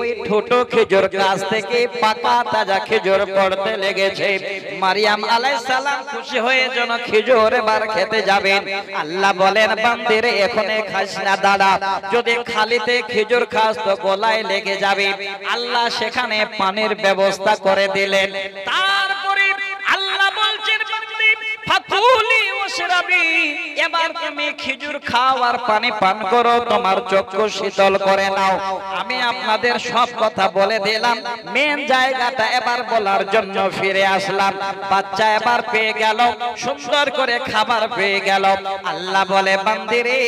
Speaker 3: ওই ছোট খেজুর গাছ থেকে পাকা তাজা খেজুর পড়তে লেগেছে। মারিয়াম আলাইহিস সালাম খুশি হয়ে যেন খেজুর এবার খেতে যাবেন। আল্লাহ বলেন বান্দির এখনে খাস না, দাঁড়া, যদি খালিতে খেজুর খাস তো গলায় লেগে যাবে। আল্লাহ সেখানে পানির ব্যবস্থা করে দিলেন। তারপরে আল্লাহ বলছেন ফাকুলি ওয়াশরাবি, এবার তুমি খেজুর খাও আর পানি পান করো, তোমার চক্ষু শীতল করে নাও। আমি আপনাদের সব কথা বলে দিলাম, মেন জায়গাটা এবার বলার জন্য ফিরে আসলাম। বাচ্চা এবার পেয়ে গেল, সুন্দর করে খাবার পেয়ে গেল। আল্লাহ বলে বান্দি রে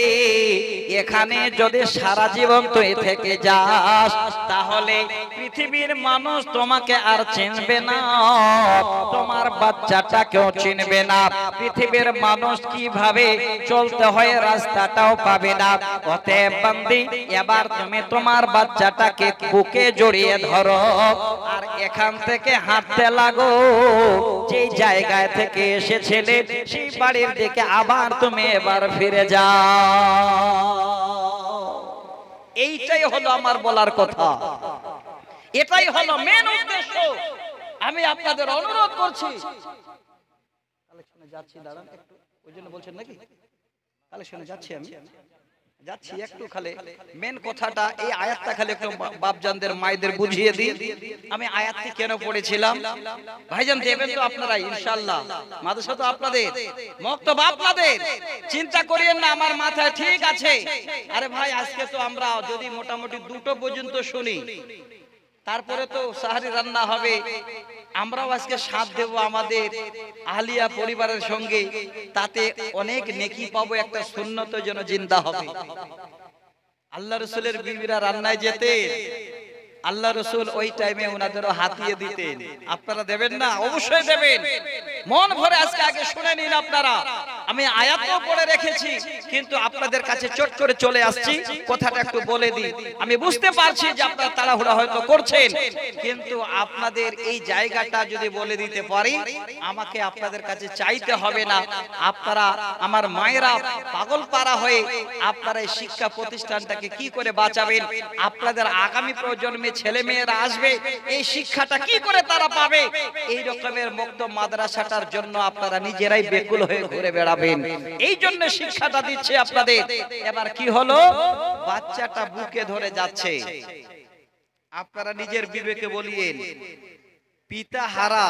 Speaker 3: এখানে যদি সারা জীবন তুই থেকে যাস তাহলে পৃথিবীর মানুষ তোমাকে আর চিনবে না, তোমার বাচ্চাটাকেও চিনবে না। পৃথিবীর মানুষ কিভাবে চলতে হয় রাস্তাটাও পাবে না। অতএব বান্দি এবার তুমি তোমার বাচ্চাটাকে বুকে জড়িয়ে ধরো আর এখান থেকে হাঁটতে লাগো। যে জায়গায় থেকে এসেছিলে সেই বাড়ির দিকে আবার তুমি এবার ফিরে যাও। এইটাই হলো আমার বলার কথা, এটাই হলো মেন উদ্দেশ্য। আমি আপনাদের অনুরোধ করছি, কালেকশনে যাচ্ছি, দাঁড়ান একটু, ওই জন্য বলছেন নাকি? কালেকশনে যাচ্ছি, আমি যাচ্ছি একটু, খালি মেন কথাটা এই আয়াতটা খালি একটু বাপজানদের মায়েদের বুঝিয়ে দিই। আমি আয়াতটি কেন পড়েছিলাম ভাইজান, দেবেন তো আপনারা ইনশাআল্লাহ, মাদ্রাসা তো আপনাদের, মক্তব আপনাদের, চিন্তা করিয়েন না আমার মাথায় ঠিক আছে। আরে ভাই আজকে তো আমরা যদি মোটামুটি 2টো পর্যন্ত শুনি, তারপরে তো সাহারি রান্না হবে, আমরাও আজকে সাথ দেব আমাদের আহলিয়া পরিবারের সঙ্গে, তাতে অনেক নেকি পাবো, একটা সুন্নত যেন জিন্দা হবে। আল্লাহ রাসূলের বিবিরা রান্নায় যেতেন, আল্লাহ রাসূল ওই টাইমে ওনাদেরও হাতিয়ে দিতেন। আপনারা দেবেন না? অবশ্যই দেবেন, মন ভরে আজকে আগে শুনে নিন আপনারা। আমি আয়াতও পড়ে রেখেছি, কিন্তু আপনাদের কাছে চট করে চলে আসছি, কথাটা একটু বলে দিই। আমি বুঝতে পারছি যে আপনারা তাড়াহুড়া হয়তো করছেন, কিন্তু আপনাদের এই জায়গাটা যদি বলে দিতে পারি, আমাকে আপনাদের কাছে চাইতে হবে না। আপনারা আমার মায়েরা পাগল পাড়া হয়ে আপনারা এই শিক্ষা প্রতিষ্ঠানটাকে কি করে বাঁচাবেন, আপনাদের আগামী প্রজন্মে ছেলে মেয়েরা আসবে, এই শিক্ষাটা কি করে তারা পাবে, এই রকমের মুক্ত মাদ্রাসাটার জন্য আপনারা নিজেরাই বেকুল হয়ে ঘুরে বেড়াবেন। এই জন্য শিক্ষাটা দিচ্ছে আপনাদের। এবার কি হলো, বাচ্চাটা বুকে ধরে যাচ্ছে, আপনারা নিজের বিবেকে বলিয়েন, পিতা হারা,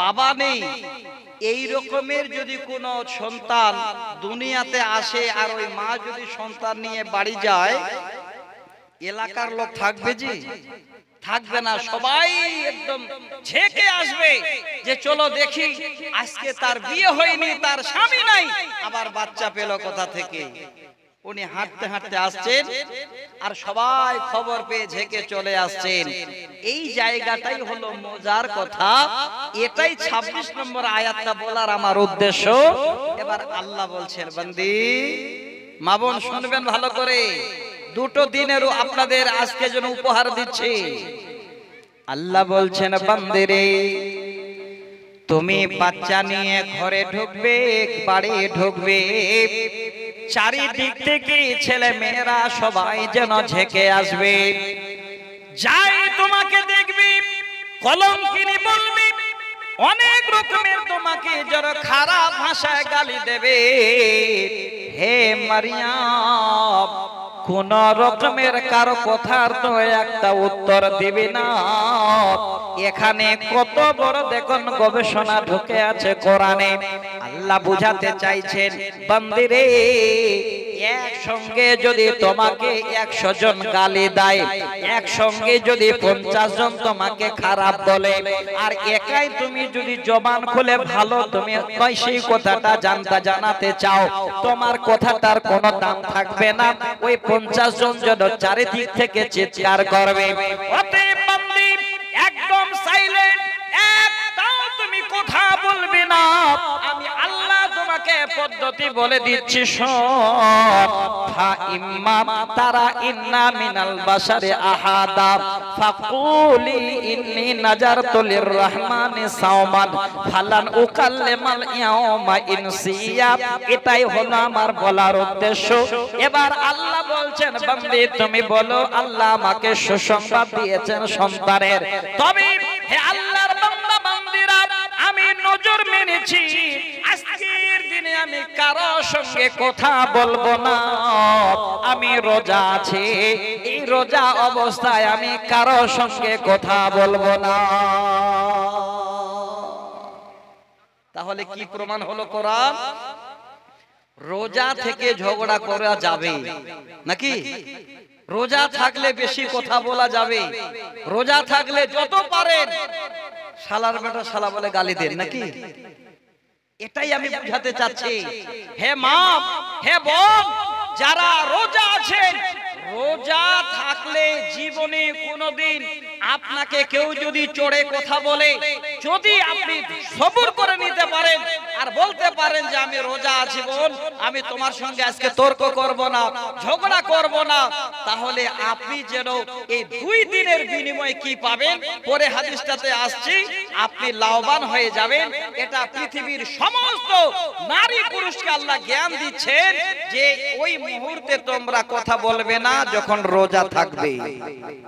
Speaker 3: বাবা নেই, এই রকমের যদি কোন সন্তান দুনিয়াতে আসে আর ওই মা যদি সন্তান নিয়ে বাড়ি যায়, এলাকার লোক থাকবে জি? থাকবে না। সবাই একদম ঝেঁকে আসবে যে চলো দেখি, আজকে তার বিয়ে হয়নি, তার স্বামী নাই, আবার বাচ্চা পেল কোথা থেকে। উনি হাঁটতে হাঁটতে আসছেন আর সবাই খবর পেয়ে ঝেঁকে চলে আসছেন। এই জায়গাটাই হলো মজার কথা, এটাই 26 নম্বর আয়াতটা বলার আমার উদ্দেশ্য। এবার আল্লাহ বলছেন বান্দি, মা বোন শুনবেন ভালো করে, 2টো দিনেরও আপনাদের আজকে যেন উপহার দিচ্ছি। আল্লাহ বলছেন বান্দি রে, তুমি বাচ্চা নিয়ে ঘরে ঢুকবে, বাড়ি ঢুকবে, চারিদিক থেকে ছেলে মেয়েরা সবাই যেন ঝেঁকে আসবে। যাই তোমাকে দেখবি কলঙ্কিনী বলবি, অনেক রকমের তোমাকে যেন খারাপ ভাষায় গালি দেবে। হে মারিয়াম, কোন রকমের কারো কথার তো একটা উত্তর দিবি না। এখানে কত বড় দেখুন গবেষণা ঢুকে আছে কোরআনে। আল্লাহ বুঝাতে চাইছেন বান্দিরে, একসঙ্গে যদি তোমাকে 100 জন গালি দেয়, একসঙ্গে যদি 50 জন তোমাকে খারাপ বলে, আর একাই তুমি যদি জবান খুলে ভালো তুমি সেই কথাটা জানাতে চাও, তোমার কথাটার কোনো দাম থাকবে না। ওই 50 জন যেন চারিদিক থেকে চিৎকার করবে, অতএব বান্দি একদম সাইলেন্ট, একদম তুমি কথা বলবে না। আমি আল্লাহ তোমাকে পদ্ধতি বলে দিচ্ছি, শোন। ফা ইম্মা তারা ইন্না মিনাল বাশারি আহাদা ফাকুলি ইন্নী নাজারতু লিররহমানি সাওমান ফালান উকাল্লিমাল ইয়াওমা ইনসিয়া। এটাই হলো আমার বলার উদ্দেশ্য। এবার আল্লাহ বলছেন, বান্দি তুমি বলো, আল্লাহ আমাকে সুসংবাদ দিয়েছেন সন্তানের। তবে হে আল্লাহর বান্দা বান্দিরা, আমি নজর মেনেছি, আজকের দিনে আমি কারো সঙ্গে কথা বলবো না। আমি রোজা আছি, এই রোজা অবস্থায় আমি কারো সঙ্গে কথা বলবো না। তাহলে কি প্রমাণ হলো কোরআন? রোজা থেকে ঝগড়া করা যাবে নাকি? রোজা থাকলে বেশি কথা বলা যাবে, রোজা থাকলে যত পারেন শালার বেটা শালা বলে গালি দেন নাকি? এটাই আমি বুঝাতে চাচ্ছি। হে মা, হে বোন, যারা রোজা আছেন, রোজা থাকলে জীবনে কোনোদিন আপনাকে কেউ যদি চড়ে কথা বলে, যদি আপনি সবর করে নিতে পারেন আর বলতে পারেন যে আমি রোজা আছি বোন, আমি তোমার সঙ্গে আজকে তর্ক করব না, ঝগড়া করব না, তাহলে আপনি যেন এই 2 দিনের বিনিময়ে কি পাবেন, পরে হাদিসটাতে আসছে, আপনি লাভবান হয়ে যাবেন। এটা পৃথিবীর সমস্ত নারী পুরুষকে আল্লাহ জ্ঞান দিচ্ছেন যে ওই মুহূর্তে তোমরা কথা বলবে না যখন রোজা থাকবে,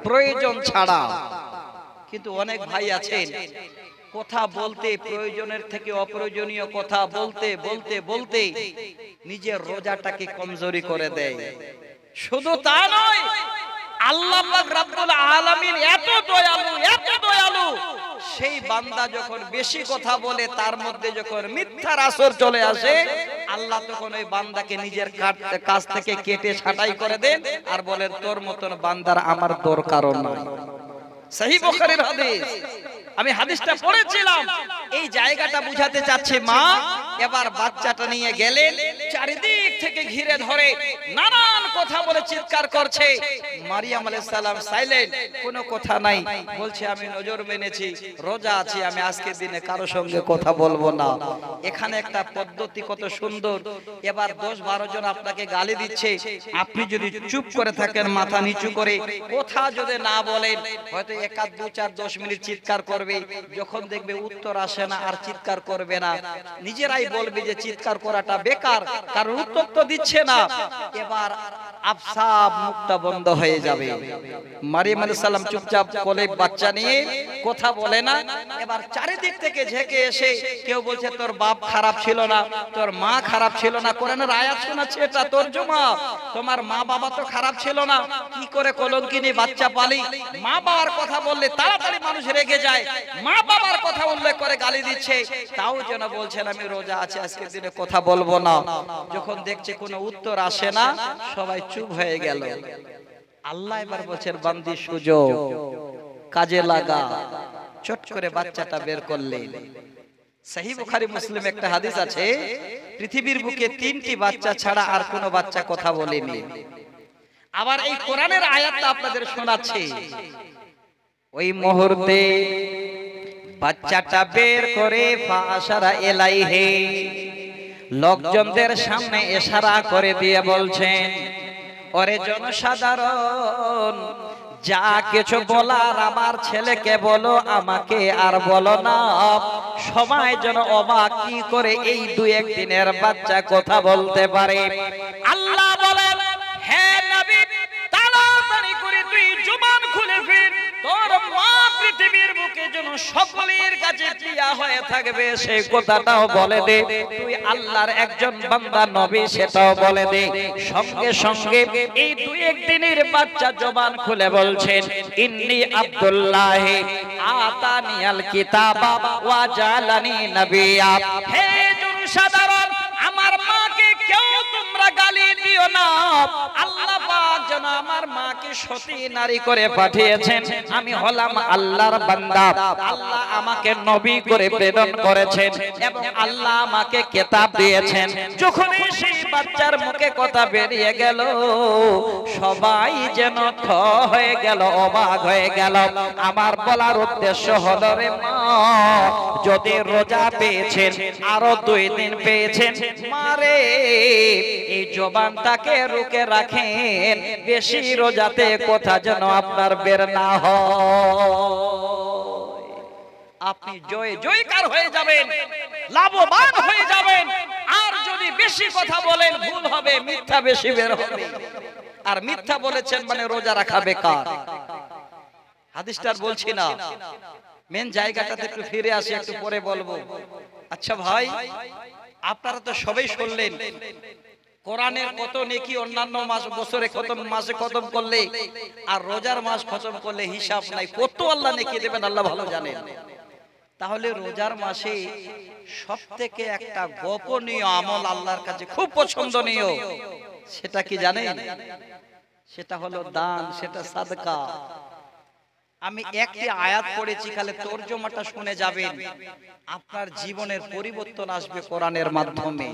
Speaker 3: প্রয়োজন ছাড়া। কিন্তু অনেক ভাই আছেন কথা বলতে, প্রয়োজনের থেকে অপ্রয়োজনীয় কথা বলতে বলতে বলতে নিজের রোজাটাকে কমজোরি করে দেয়। শুধু তা নয়, আল্লাহ পাক রব্বুল আলামিন এত দয়ালু, এত দয়ালু, সেই বান্দা যখন বেশি কথা বলে, তার মধ্যে যখন মিথ্যার আসর চলে আসে, আল্লাহ তখন ওই বান্দাকে নিজের কাছ থেকে কেটে ছাঁটাই করে দেন আর বলেন, তোর মতন বান্দার আমার দরকার নাই। সহিহ বুখারীর হাদিস, আমি হাদিসটা পড়েছিলাম। এই জায়গাটা বুঝাতে চাচ্ছে মা। এবার বাচ্চাটা নিয়ে গেলেন, চারিদিক থেকে ঘিরে ধরে নানান কথা বলে চিৎকার করছে। মারিয়াম আলাইহিস সালাম সাইলেন্ট, কোনো কথা নাই, বলছে আমি নজর মেনেছি, রোজা আছি, আমি আজকের দিনে কারো সঙ্গে কথা বলবো না। এখানে একটা পদ্ধতি কত সুন্দর। এবার 10-12 জন আপনাকে গালি দিচ্ছে, আপনি যদি চুপ করে থাকেন, মাথা নিচু করে, কথা যদি না বলেন, হয়তো 1, 2, 4, 10 মিনিট চিৎকার করবে। যখন দেখবে উত্তর আসে না, আর চিৎকার করবে না, নিজেরাই বলবে যে চিৎকার করাটা বেকার, কারণ উত্তর তো দিচ্ছে না। এবার আফসাব মুখটা বন্ধ হয়ে যাবে। মারিয়াম আলাইহিস সালাম চুপচাপ কোলে বাচ্চা নিয়ে কথা বলে না। এবার চারিদিক থেকে ঝেঁকে এসে কেউ বলছে তোর বাপ খারাপ ছিল না, তোর মা খারাপ ছিল না, কোরআনের আয়াত শোনাচ্ছে, এটা তরজমা, তোমার মা বাবা তো খারাপ ছিল না, কি করে কলঙ্কিনী বাচ্চা পালি। মা বাবার কথা বললে তাড়াতাড়ি মানুষ রেগে যায়, মা বাবার কথা উল্লেখ করে গালি দিচ্ছে, তাও যেন বলছেন আমি রোজা আছি, আজকের দিনে কথা বলবো না। যখন দেখছে কোনো উত্তর আসে না, সবাই চুপ হয়ে গেল। আল্লাহ এবার বলছেন, বান্দি সুযোগ কাজে লাগা। চট করে বাচ্চাটা বের করলেন। সহিহ বুখারী মুসলিম একটা হাদিস আছে, পৃথিবীর বুকে 3টি বাচ্চা ছাড়া আর কোনো বাচ্চা কথা বলেনি। আবার এই কোরআনের আয়াতটা আপনাদের শোনাচ্ছি। ওই মুহূর্তে বাচ্চাটা বের করে ফাশারা এলাইহি, লোকজনদের সামনে ইশারা করে দিয়ে বলছেন, ওরে জনসাধারণ, যা কিছু বলার আমার ছেলেকে বলো, আমাকে আর বলো না। সবাই যেন অবাক, কি করে এই 2-1 দিনের বাচ্চা কথা বলতে পারে। আল্লাহ বলেন, হে নবী, তাড়াতাড়ি করে তুই জবান খুলে ফেল, তোর মা পৃথিবীর বুকে যেন সকলের কাছে প্রিয়া হয়ে থাকবে, সেই কথাটাও বলে দে। তুই আল্লাহর একজন বান্দা নবী, সেটাও বলে দে। সঙ্গে সঙ্গে এই 2-1 দিনের বাচ্চা জবান খুলে বলছেন, ইন্নী আব্দুল্লাহ আতানিয়াল কিতাবা ওয়া জালানি নবিয়্যা। হে জনসাধারণ, আমার মাকে কেউ তোমরা গালি দিও না। আল্লাহ পাক যেন আমার মাকে সতী নারী করে পাঠিয়েছেন, আমি হলাম আল্লাহর বান্দা, আল্লাহ আমাকে নবী করে প্রেরণ করেছেন এবং আল্লাহ আমাকে কিতাব দিয়েছেন। যখনই সেই বাচ্চার মুখে কথা বেরিয়ে গেল, সবাই যেন থ হয়ে গেল, অবাক হয়ে গেল। আমার বলার উদ্দেশ্য হলো, রে মা, যদি রোজা পেয়েছেন, আরো 2 দিন পেয়েছেন, মারে এই জবানটাকে রুকে রাখেন, বেশি রোজাতে কথা যেন আপনার বের না হয়। আপনি জয়কার হয়ে যাবেন, লাভবান হয়ে যাবেন। আর যদি বেশি কথা বলেন, ভুল হবে, মিথ্যা বেশি বের হবে। আর মিথ্যা বলেছেন মানে রোজা রাখা বেকার। হাদিসটা বলছি না, মেন জায়গাটাতে একটু ফিরে আসি, একটু পরে বলবো। আচ্ছা ভাই, আপনারা তো সবাই শুনলেন কোরআনের কত নেকি অন্যান্য মাস বছরে খতম, মাসে খতম করলে আর রোজার মাস খতম করলে হিসাব নাই, কত আল্লাহ নেকি দেবেন আল্লাহ ভালো জানেন। তাহলে রোজার মাসে সবথেকে একটা গোপনীয় আমল আল্লাহর কাছে খুব পছন্দনীয়, সেটা কি জানেন? সেটা হলো দান, সেটা সাদকা। আমি একটি আয়াত পড়েছি, খালি তরজমাটা শুনে যাবেন, আপনার জীবনের পরিবর্তন আসবে কোরআনের মাধ্যমে।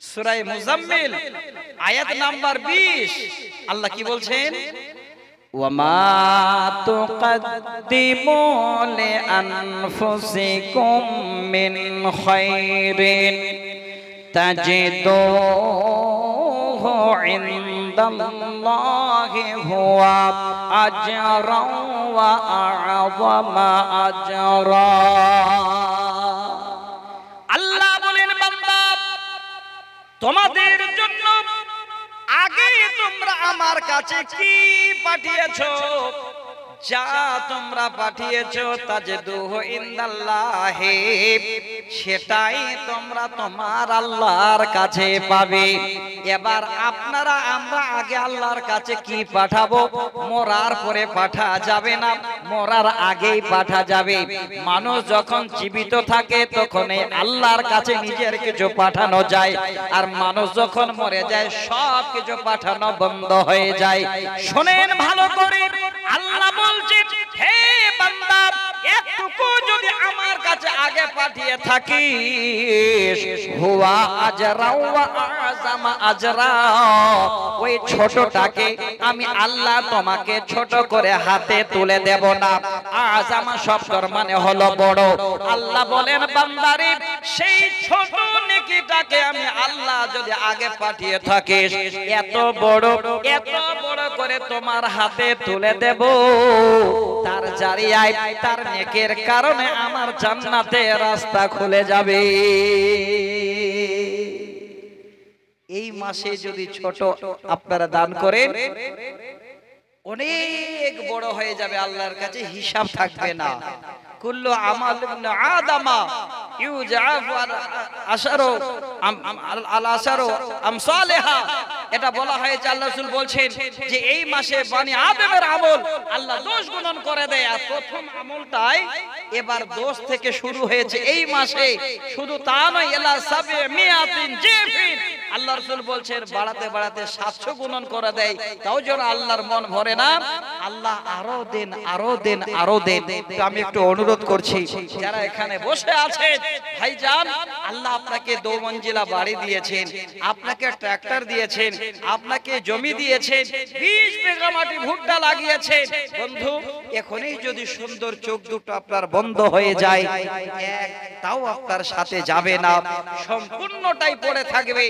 Speaker 3: সূরা মুজাম্মিল আয়াত নাম্বার 20, আল্লাহ কি বলছেন? ওয়ামা তুকদ্দিমু লিআনফুসিকুম মিন খায়রিন তাজিদুহু ইনদাল্লাহি হুয়া আজরান ওয়া আ'যামা আজরা। আল্লাহ বলেন, বান্দা, তোমাদের জন্য আগে তোমরা আমার কাছে কি পাঠিয়েছো, যা তোমরা পাঠিয়েছো তাজিদুহু ইনদাল্লাহি, সেটাই তোমরা তোমার আল্লাহর কাছে পাবে। এবার আপনারা আমরা আগে আল্লাহর কাছে কি পাঠাবো? মরার পরে পাঠা যাবে না, মরার আগেই পাঠা যাবে। মানুষ যখন জীবিত থাকে তখন আল্লাহর কাছে নিজের কিছু পাঠানো যায়, আর মানুষ যখন মরে যায় সব কিছু পাঠানো বন্ধ হয়ে যায়। শুনেন ভালো করে, আল্লাহ বলছেন, হে বান্দা, একটুকু যদি আমার কাছে আগে পাঠিয়ে থাকিস, হুয়া আজরা ওয়া আ'যামা আজরা, ওই ছোটটাকে আমি আল্লাহ তোমাকে ছোট করে হাতে তুলে দেব না। আ'যামা শব্দর মানে হলো বড়। আল্লাহ বলেন, বান্দারে, সেই ছোট নেকিটাকে আমি আল্লাহ যদি আগে পাঠিয়ে থাকিস, এত বড় করে তোমার হাতে তুলে দেব। তার জারিয়ায়, তার নেকের কারণে আমার জান্নাতে রাস্তা খুলে যাবে। এই মাসে যদি ছোট আপনারা দান করেন, অনেক বড় হয়ে যাবে, আল্লাহর কাছে হিসাব থাকবে না। কুল্লু আমাল ইবনে আদামা ইউজাফু আশারু আল আশারু আমসালিহা, এটা বলা হয়েছে। আল্লাহ রাসূল বলছেন যে এই মাসে বনি আদমের আমল আল্লাহ 10 গুণন করে দেয়। আর প্রথম আমলটাই এবার 10 থেকে শুরু হয়েছে এই মাসে। শুধু তা নয়, ইলা সাবে মিয়াতিন জিফিন, আল্লাহ রাসূল বলছেন বাড়াতে বাড়াতে 700 গুণন করে দেয়। তাও যেন আল্লাহর মন ভরে না, আল্লাহ আরো দেন, আরো দেন, আরো দেন। তো আমি একটু অনুরোধ করছি, যারা এখানে বসে আছেন, ভাইজান, আল্লাহ আপনাকে 2 মঞ্জিলা বাড়ি দিয়েছেন, আপনাকে ট্রাক্টর দিয়েছেন, আপনাকে জমি দিয়েছেন, 20 বিঘা মাটি ভুট্টা লাগিয়েছেন। বন্ধু, এখনই যদি সুন্দর চোখ দুটো আপনার বন্ধ হয়ে যায়, একটাও আপনার সাথে যাবে না, সম্পূর্ণটাই পড়ে থাকবে।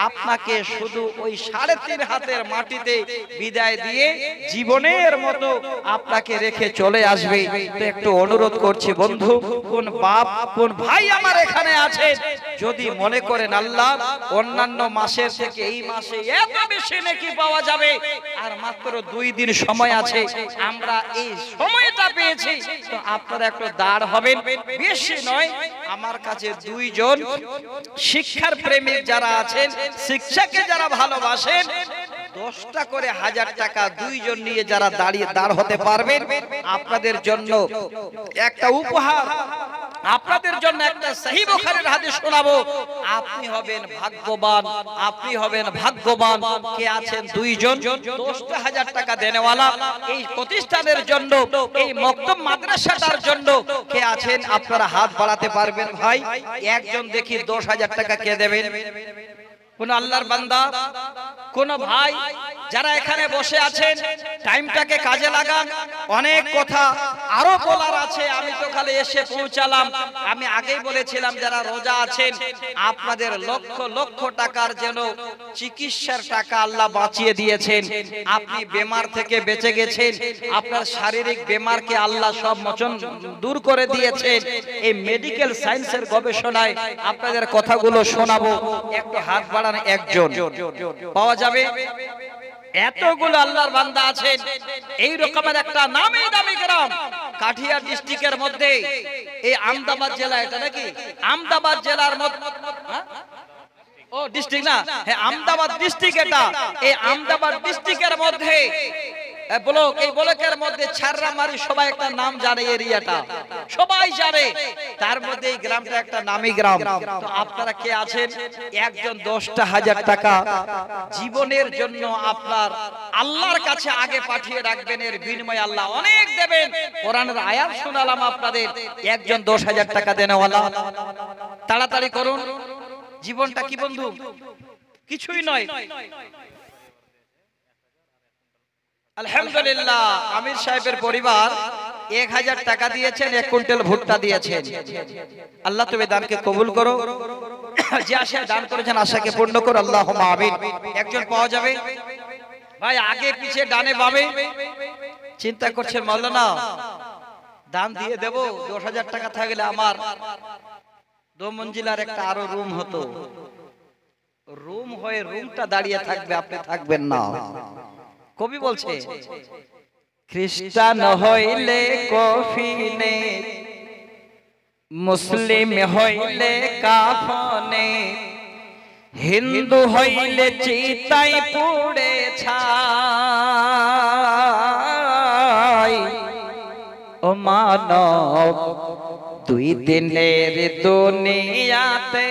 Speaker 3: আপনাকে শুধু ওই 3.5 হাতের মাটিতে বিদায় দিয়ে জীবনের মতো আপনাকে রেখে চলে আসবে। তো একটু অনুরোধ করছি বন্ধু, কোন বাপ কোন ভাই আমার এখানে আছে, যদি মনে করেন আল্লাহ অন্যান্য মাসের থেকে এই মাসে এত বেশি নেকি পাওয়া যাবে, আর মাত্র 2 দিন সময় আছে, আমরা এই সময়টা পেয়েছি, তো আপনারা একটু দাঁড় হবেন। বেশি নয়, আমার কাছে 2 জন শিক্ষার প্রেমিক যারা আছেন, শিক্ষাকে যারা ভালোবাসেন, 10টা করে 1000 টাকা দুইজন নিয়ে যারা দাঁড় হতে পারবেন আপনাদের জন্য একটা উপহার, আপনাদের জন্য একটা সহিহ বুখারীর হাদিস শোনাবো। আপনি হবেন ভাগ্যবান, আপনি হবেন ভাগ্যবান। কে আছেন? দুইজন 10টা 1000 টাকা দেনেওয়ালা এই প্রতিষ্ঠানের জন্য, এই মক্তব মাদ্রাসাটার জন্য কে আছেন? আপনারা হাত বাড়াতে পারবেন ভাই? একজন দেখি 10,000 টাকা কে দেবেন? কোন আল্লাহর বান্দা, কোন ভাই যারা এখানে বসে আছেন টাইমটাকে কাজে লাগান। অনেক কথা আরো বলার আছে, আমি তো খালি এসে পৌঁছালাম। আমি আগেই বলেছিলাম যারা রোজা আছেন আপনাদের লক্ষ লক্ষ টাকার যেন চিকিৎসার টাকা আল্লাহ বাঁচিয়ে দিয়েছেন। আপনি বেমার থেকে বেঁচে গেছেন, আপনার শারীরিক বেমারকে আল্লাহ সব মোচন দূর করে দিয়েছেন। এই মেডিকেল সায়েন্সের গবেষণায় আপনাদের কথাগুলো শোনাবো। একটু হাত বাড়ান, একজন পাওয়া যাবে? এতগুলো আল্লাহর বান্দা আছেন, এই রকমের একটা নামি দামি গ্রাম কাঠিয়ার ডিস্ট্রিক্টের মধ্যে, এই আমদাবাদ জেলা, এটা নাকি আমদাবাদ জেলার মধ্যে, ও ডিস্ট্রিক্ট না, হ্যাঁ আমদাবাদ ডিস্ট্রিক্ট। এটা এই আমদাবাদ ডিস্ট্রিক্টের মধ্যে ব্লক, এই ব্লকের মধ্যে ছাররামারি সবাই একটা নাম জানে, এরিয়াটা সবাই জানে। তার মধ্যে এই গ্রামটা একটা নামি গ্রাম। তো আপনারা কে আছেন? একজন 10টা 1000 টাকা জীবনের জন্য আপনার আল্লাহর কাছে আগে পাঠিয়ে রাখবেন, এর বিনিময়ে আল্লাহ অনেক দেবেন। কোরআনের আয়াত শোনালাম আপনাদের। একজন 10,000 টাকা দেনেওয়ালা, তাড়াতাড়ি করুন। জীবনটা কি বন্ধু? কিছুই নয়। আলহামদুলিল্লাহ, আমির সাহেবের পরিবার 1000 টাকা দিয়েছেন, 1 কুইন্টাল ভুট্টা দিয়েছেন। আল্লাহ তুমি দানকে কবুল করো, যে আশা দান করেছেন আশাকে পূর্ণ করো, আল্লাহুম্মা আমিন। একজন পাওয়া যাবে ভাই? আগে পিছে ডানে বামে চিন্তা করছেন মাওলানা দান দিয়ে দেব। 10,000 টাকা থাকলে আমার 2 মঞ্জিলার একটা আরো রুম হতো। রুম হয়ে রুমটা দাঁড়িয়ে থাকবে, আপনি থাকবেন না। কবি বলছে, খ্রিস্টান হইলে কফিনে, মুসলিম হইলে কাফনে, হিন্দু হইলে চিতাই পুড়ে ছাই। ও মানব, 2 দিনের দুনিয়াতে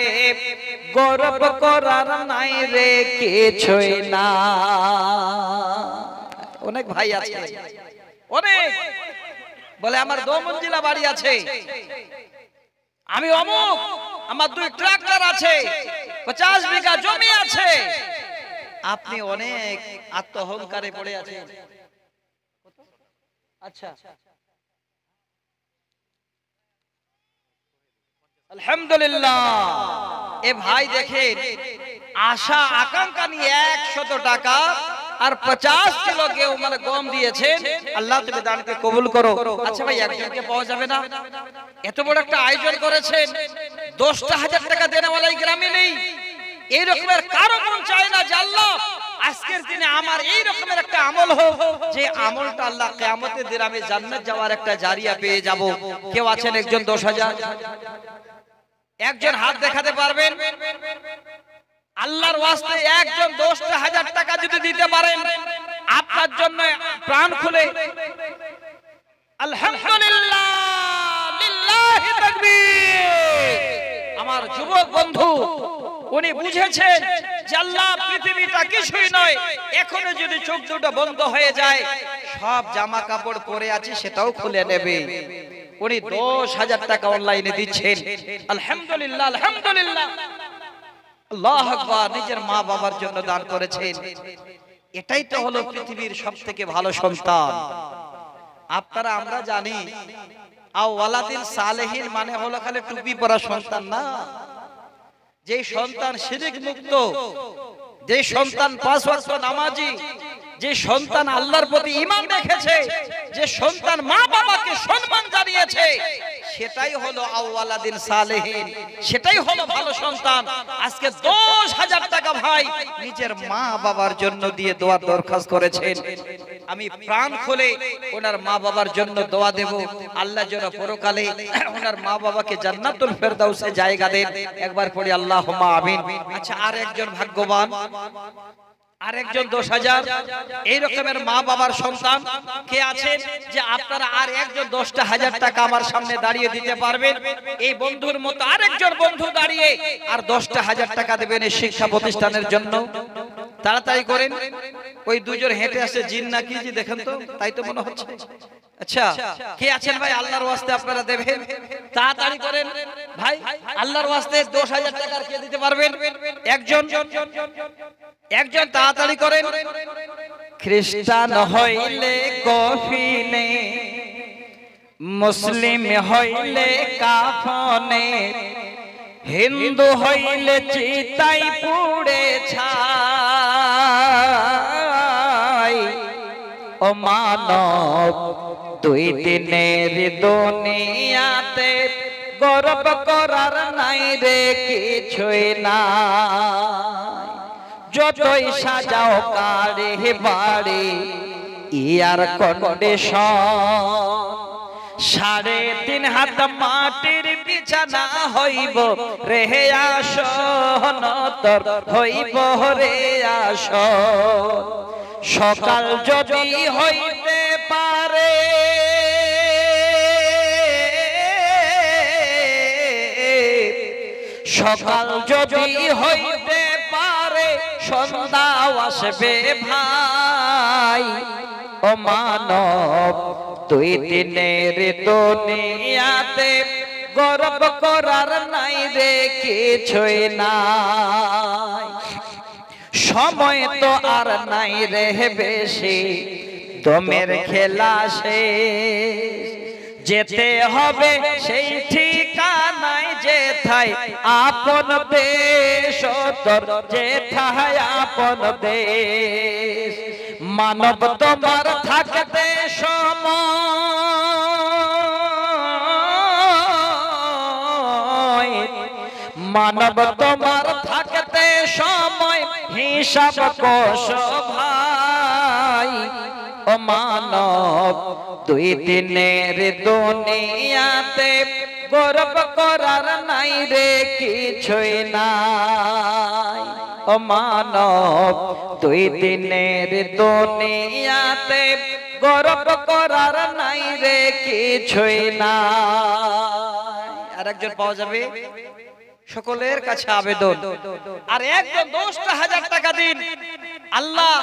Speaker 3: গর্ব করার নাই রে কিছুই না। অনেক ভাই আছে, অনেক বলে আমার 2 মঞ্জিলা বাড়ি আছে, আমি অমুক, আমার 2 ট্রাক্টর আছে, 50 বিঘা জমি আছে। আপনি অনেক আত্মঅহংকারে পড়ে আছেন। আচ্ছা, আলহামদুলিল্লাহ। এ ভাই দেখেন, আশা আকাঙ্ক্ষা নিয়ে 100 টাকা আর 50 কিলো গেও মানে গম দিয়েছেন। আল্লাহ তুমি দানকে কবুল করো। আচ্ছা ভাই, একজনকে পাওয়া যাবে না? এত বড় একটা আয়োজন করেছেন, 10টা 1000 টাকা দেনেওয়ালা এই গ্রামে নেই। এই রকমের কারো মন চায় না যে আল্লাহ আজকের দিনে আমার এই রকমের একটা আমল হোক, যে আমলটা আল্লাহ কিয়ামতের দিনে আমি জান্নাত যাওয়ার একটা জারিয়া পেয়ে যাব। কেউ আছেন একজন 10,000? একজন হাত দেখাতে পারবেন? আল্লাহর ওয়াস্তে একজন 10টা 1000 টাকা যদি দিতে পারেন আপনার জন্য প্রাণ খুলে আলহামদুলিল্লাহ, লিল্লাহি তাকবীর। আমার যুবক বন্ধু উনি বুঝেছেন যে আল্লাহ পৃথিবীটা কিছুই নয়। এখনো যদি চোখ দুটো বন্ধ হয়ে যায়, সব জামা কাপড় পরে আছে সেটাও খুলে নেবে। উনি 10,000 টাকা অনলাইনে দিচ্ছেন। আলহামদুলিল্লাহ, আলহামদুলিল্লাহ, আল্লাহু আকবার। নিজের মা বাবার জন্য দান করেছেন। এটাই তো হলো পৃথিবীর সবথেকে ভালো সন্তান। আপনারা আমরা জানি আওয়ালাদিন সালেহিন মানে হলো খালি টুপি পরা সন্তান না। যে সন্তান শিরক মুক্ত, যে সন্তান 5 ওয়াক্ত নামাজি, যে সন্তান আল্লাহর প্রতি ঈমান রেখেছে, যে সন্তান মা বাবাকে সম্মান জানিয়েছে, সেটাই হলো আওয়ালাদিন সালেহিন, সেটাই হলো ভালো সন্তান। আজকে 10,000 টাকা ভাই নিজের মা বাবার জন্য দিয়ে দোয়ার দরখাস্ত করেছেন। আমি প্রাণ খুলে ওনার মা বাবার জন্য দোয়া দেব, আল্লাহ যেন পরকালে ওনার মা বাবাকে জান্নাতুল ফেরদাউসে জায়গা দেন। একবার পড়ি আল্লাহুম্মা আমিন। আচ্ছা, আর একজন ভাগ্যবান আর একজন 10,000। এই রকমের মা বাবার সন্তান কে আছেন যে আপনারা আর একজন 10,000 টাকা আমার সামনে দাঁড়িয়ে দিতে পারবেন? এই বন্ধুর মতো আরেকজন বন্ধু দাঁড়িয়ে আর 10,000 টাকা দেবেন এই শিক্ষা প্রতিষ্ঠানের জন্য। তাড়াতাড়ি করেন। ওই দুজন হেঁটে আসে জিন নাকি জি দেখেন তো, তাই তো মনে হচ্ছে। আচ্ছা কে আছেন ভাই আল্লাহর ওয়াস্তে আপনারা দেবেন? তাড়াতাড়ি করেন ভাই, আল্লাহর ওয়াস্তে 10,000 টাকা কে দিতে পারবেন? একজন একজন তাড়াতাড়ি করেন। খ্রিস্টান হইলে কফিনে, মুসলিম হইলে কাফনে, হিন্দু হইলে চিতাই পুড়ে ছাই। ও মানব দুই দিনের দুনিয়াতে গর্ব করার নাই রে কিছুই না। যতই সাজাও কারে বাড়ি ইয়ার কন্ডিশন, 3.5 হাত মাটির বিছানা হইব রে আসন, তোর হইব রে আসন। সকাল যদি হইতে পারে সকাল যদি হইতে পারে সন্ধ্যা আসবে ভাই। ও মানব দুই দিনের দুনিয়াতে গর্ব করার নাই রে কিছুই নাই। সময় তো আর নাই রে বেশি, দমের খেলা শেষ। যেতে হবে সেই ঠিকানায় যেথায় আপন দেশ, তোর যেথায় আপন দেশ। মানব তোমার থাকতে সময়, মানব তোমার থাকতে সময় হিসাব কোষ ভাই। ও মানব দুই দিনের দুনিয়াতে গর্ব করার নাই রে কিছুই নাই। ও মানব দুই দিনের দুনিয়াতে গর্ব করার নাই রে কিছুই নাই। আর একজন পাওয়া যাবে? সকলের কাছে আবেদন, আর একজন 10,000 টাকা দিন। আল্লাহ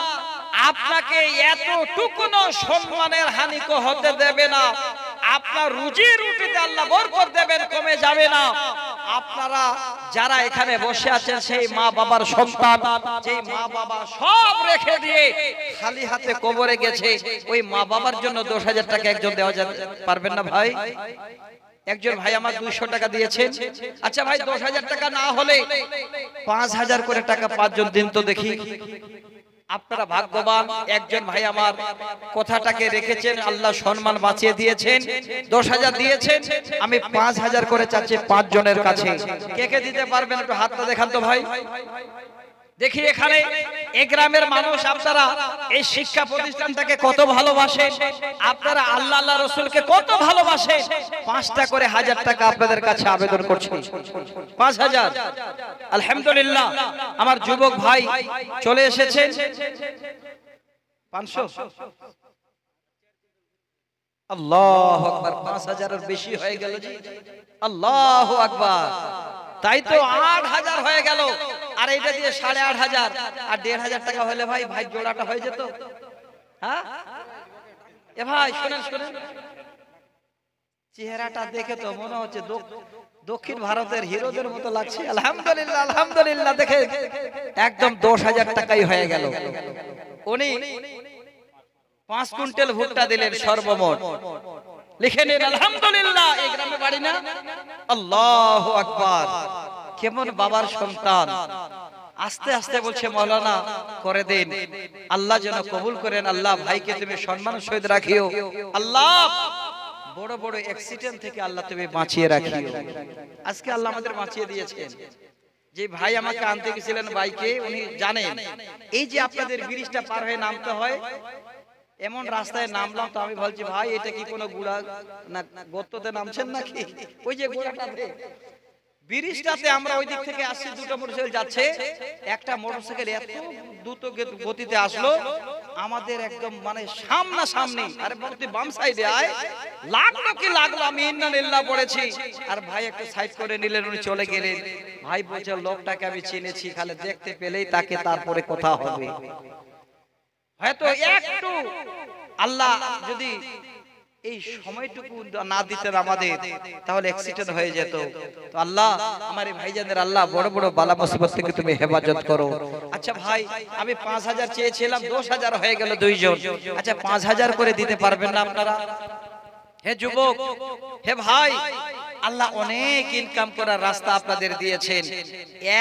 Speaker 3: আপনাকে এতটুকুনো সম্মানের হানি হতে দেবে না। আপনার রুজি রুটিতে আল্লাহ বরকত দেবেন, কমে যাবে না। আপনারা যারা এখানে বসে আছেন সেই মা বাবার সন্তান, যেই মা বাবা সব রেখে দিয়ে খালি হাতে কবরে গেছে, ওই মা বাবার জন্য 10,000 টাকা একজন দেওয়া যাবে পারবেন না ভাই? একজন ভাই আমার 200 টাকা দিয়েছেন। আচ্ছা ভাই 10,000 টাকা না হলে 5,000 করে টাকা 5 জন দিন তো দেখি। আপনারা ভাগ্যবান, একজন ভাই আমার কথাটাকে রেখেছেন, আল্লাহ সম্মান বাঁচিয়ে দিয়েছেন, 10,000 দিয়েছেন। আমি 5,000 করে চাচ্ছি 5 জনের কাছে। কে কে দিতে পারবেন একটু হাতটা দেখান তো ভাই দেখি। এখানে এই গ্রামের মানুষ আপনারা এই শিক্ষা প্রতিষ্ঠানটাকে কত ভালোবাসেন, আপনারা আল্লাহ আল্লাহ রসুলকে কত ভালোবাসেন। 5টা করে 1,000 টাকা আপনাদের কাছে আবেদন করছি। 5,000। আলহামদুলিল্লাহ আমার যুবক ভাই চলে এসেছেন। 500। আল্লাহু আকবার, 5,000 এর বেশি হয়ে গেল জি। আল্লাহু আকবার, তাই তো 8,000 হয়ে গেল। আর এইটা দিয়ে 8,500 আর 1,500 টাকা হলে ভাই ভাই জোড়াটা হয়ে যেত। হ্যাঁ এ ভাই শুনেন শুনেন, চেহারাটা দেখে তো মনে হচ্ছে দক্ষিণ ভারতের হিরোদের মতো লাগছে। আলহামদুলিল্লাহ আলহামদুলিল্লাহ, দেখে একদম 10,000 টাকাই হয়ে গেল। উনি 5 কুইন্টাল ভুট্টা দিলেন সর্বমোট। লিখে নিন আলহামদুলিল্লাহ। এই গ্রামে বাড়ি না? আল্লাহু আকবার, কেমন বাবার সন্তান। আস্তে আস্তে বলছে মাওলানা করে দেন, আল্লাহ যেন কবুল করেন। আল্লাহ ভাইকে তুমি সম্মানের সহিত রাখিও। আল্লাহ বড় বড় অ্যাক্সিডেন্ট থেকে আল্লাহ তুমি বাঁচিয়ে রাখিও। আজকে আল্লাহ আমাদের বাঁচিয়ে দিয়েছেন। যে ভাই আমাকে আনতে গেছিলেন বাইকে, উনি জানেন এই যে আপনাদের ব্রিজটা পার হয়ে নামতে হয়, এমন রাস্তায় নামলাম তো আমি বলছি ভাই এটা কি কোনো গুড়া না গর্ততে নামছেন নাকি? ওই যে গুড়াটাতে ব্রিজটাতে আমরা ওই দিক থেকে আসছি, দুটো মোটরসাইকেল যাচ্ছে, একটা মোটরসাইকেল এত দ্রুত গতিতে আসলো আমাদের একদম মানে সামনাসামনি। আরে বলতে বাম সাইডে আয়, লাগলো কি লাগলো, আমি ইন্নালিল্লাহ পড়েছি। আর ভাই একটু সাইড করে নিলেন, উনি চলে গেলেন। ভাই বলছে লোকটাকে আমি চিনেছি, খালি দেখতে পেলেই তাকে তারপরে কথা হবে। হয়তো একটু আল্লাহ যদি এই সময়টুকু না দিতেন আমাদের, তাহলে অ্যাক্সিডেন্ট হয়ে যেত। তো আল্লাহ আমার এই ভাইজানদের আল্লাহ বড় বড় বালা মুসিবত থেকে তুমি হেফাজত করো। আচ্ছা ভাই, আমি 5000 চেয়েছিলাম, 10000 হয়ে গেল দুইজন। আচ্ছা 5000 করে দিতে পারবেন না আপনারা? হে যুবক, হে ভাই, আল্লাহ অনেক ইনকাম করার রাস্তা আপনাদের দিয়েছেন।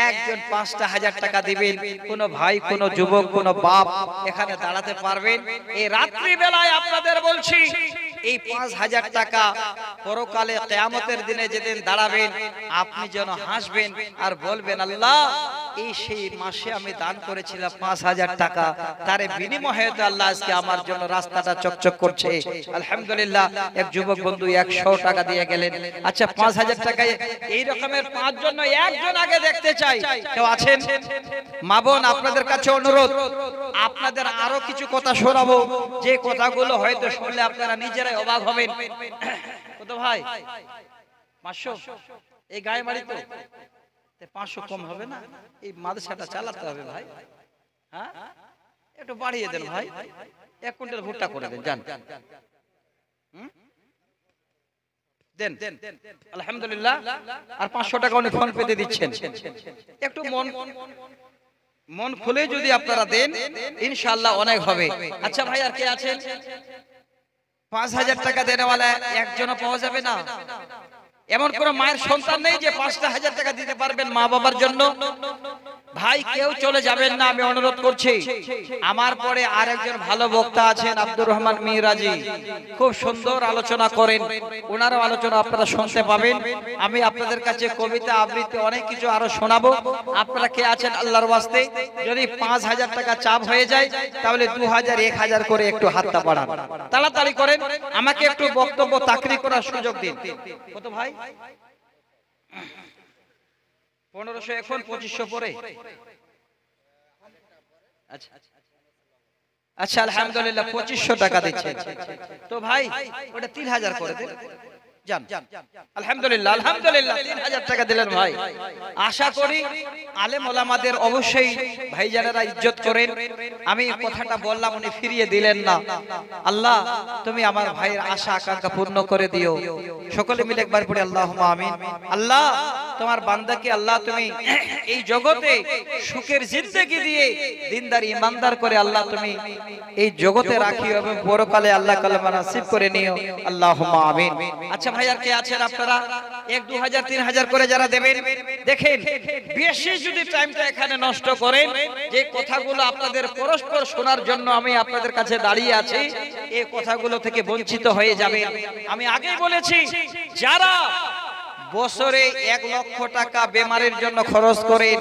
Speaker 3: একজন 5,000 টাকা দিবেন, কোন ভাই, কোন যুবক, কোন বাপ এখানে দাঁড়াতে পারবেন? এই রাত্রি বেলায় আপনাদের বলছি, এই 5000 টাকা পরকালে কিয়ামতের দিনে যেদিন দাঁড়াবেন, আপনি যেন হাসবেন আর বলবেন, আল্লাহ এই সেই মাসে আমি দান করেছিলাম 5000 টাকা, তার বিনিময়ে তো আল্লাহ আজকে আমার জন্য রাস্তাটা চকচক করছে। আলহামদুলিল্লাহ। এক যুবক বন্ধু 100 টাকা দিয়ে গেলেন। আচ্ছা 5000 টাকায় এই রকমের 5 জন, একজন আগে দেখতে চাই, কেউ আছেন? মা বোন, আপনাদের কাছে অনুরোধ, আপনাদের আরো কিছু কথা শোনাবো, যে কথাগুলো হয়তো শুনলে আপনারা নিজেরাই অবাক হবেন। কত ভাই? 500? এই গায়ে বাড়ি তো 500 কম হবে না? এই মাদ্রাসাটা চালাতে হবে ভাই। হ্যাঁ, একটু বাড়িয়ে দেন ভাই, 1 কুইন্টাল ভুট্টা করে দেন, জান দেন। আলহামদুলিল্লাহ। আর 500 টাকা উনি ফোন পেতে দিচ্ছেন। একটু মন খুলে যদি আপনারা দেন, ইনশাআল্লাহ অনেক হবে। আচ্ছা ভাই, আর কে আছেন? 5000 টাকা দেনেওয়ালা একজনও পাওয়া যাবে না? এমন কোন মায়ের সন্তান নেই যে 5000 টাকা দিতে পারবেন মা বাবার জন্য? ভাই কেউ চলে যাবেন না, আমি অনুরোধ করছি। আমার পরে আরেকজন ভালো বক্তা আছেন, আব্দুর রহমান মিরাজি, খুব সুন্দর আলোচনা করেন। ওনারও আলোচনা আপনারা শুনতে পাবেন। আমি আপনাদের কাছে কবিতা আবৃত্তি অনেক কিছু আরো শোনাবো। আপনারা কে আছেন আল্লাহর ওয়াস্তে, যদি 5000 টাকা চাপ হয়ে যায়, তাহলে 2000 1000 করে একটু হাতটা বাড়ান, তাড়াতাড়ি করেন। আমাকে একটু বক্তব্য তাকরির করার সুযোগ দিন। কত ভাই? 1500 এখন 2500 পরে। আচ্ছা আচ্ছা, আলহামদুলিল্লাহ 2500 টাকা দিচ্ছেন। তো ভাই ওটা 3000 করে দেন, জান। আলহামদুলিল্লাহ, আলহামদুলিল্লাহ, 3000 টাকা দিলেন ভাই। আশা করি আলেম ওলামাদের অবশ্যই ভাইজানেরা ইজ্জত করেন। আমি কথাটা বললাম, উনি ফিরিয়ে দিলেন না। আল্লাহ তুমি আমার ভাইয়ের আশা আকাঙ্ক্ষা পূর্ণ করে দিও। সকলে মিলে একবার পড়ে আল্লাহুম্মা আমিন। আল্লাহ তোমার বান্দাকে আল্লাহ তুমি এই জগতে সুখের জিন্দেগি দিয়ে দিনদার ইমানদার করে আল্লাহ তুমি এই জগতে রাখিও, এবং পরকালে আল্লাহ কালেমা নসিব করে নিও। আল্লাহুম্মা আমিন। আচ্ছা ভাই, আর কে আছেন আপনারা? 1 2000 3000 করে যারা দেবেন, দেখেন বেশি যদি টাইমটা এখানে নষ্ট করেন, যে কথাগুলো আপনাদের পরস্পর শোনার জন্য আমি আপনাদের কাছে দাঁড়িয়ে আছি, এই কথাগুলো থেকে বঞ্চিত হয়ে যাবেন। আমি আগেই বলেছি, যারা বছরে 1 লক্ষ টাকা বেমারির জন্য খরচ করেন,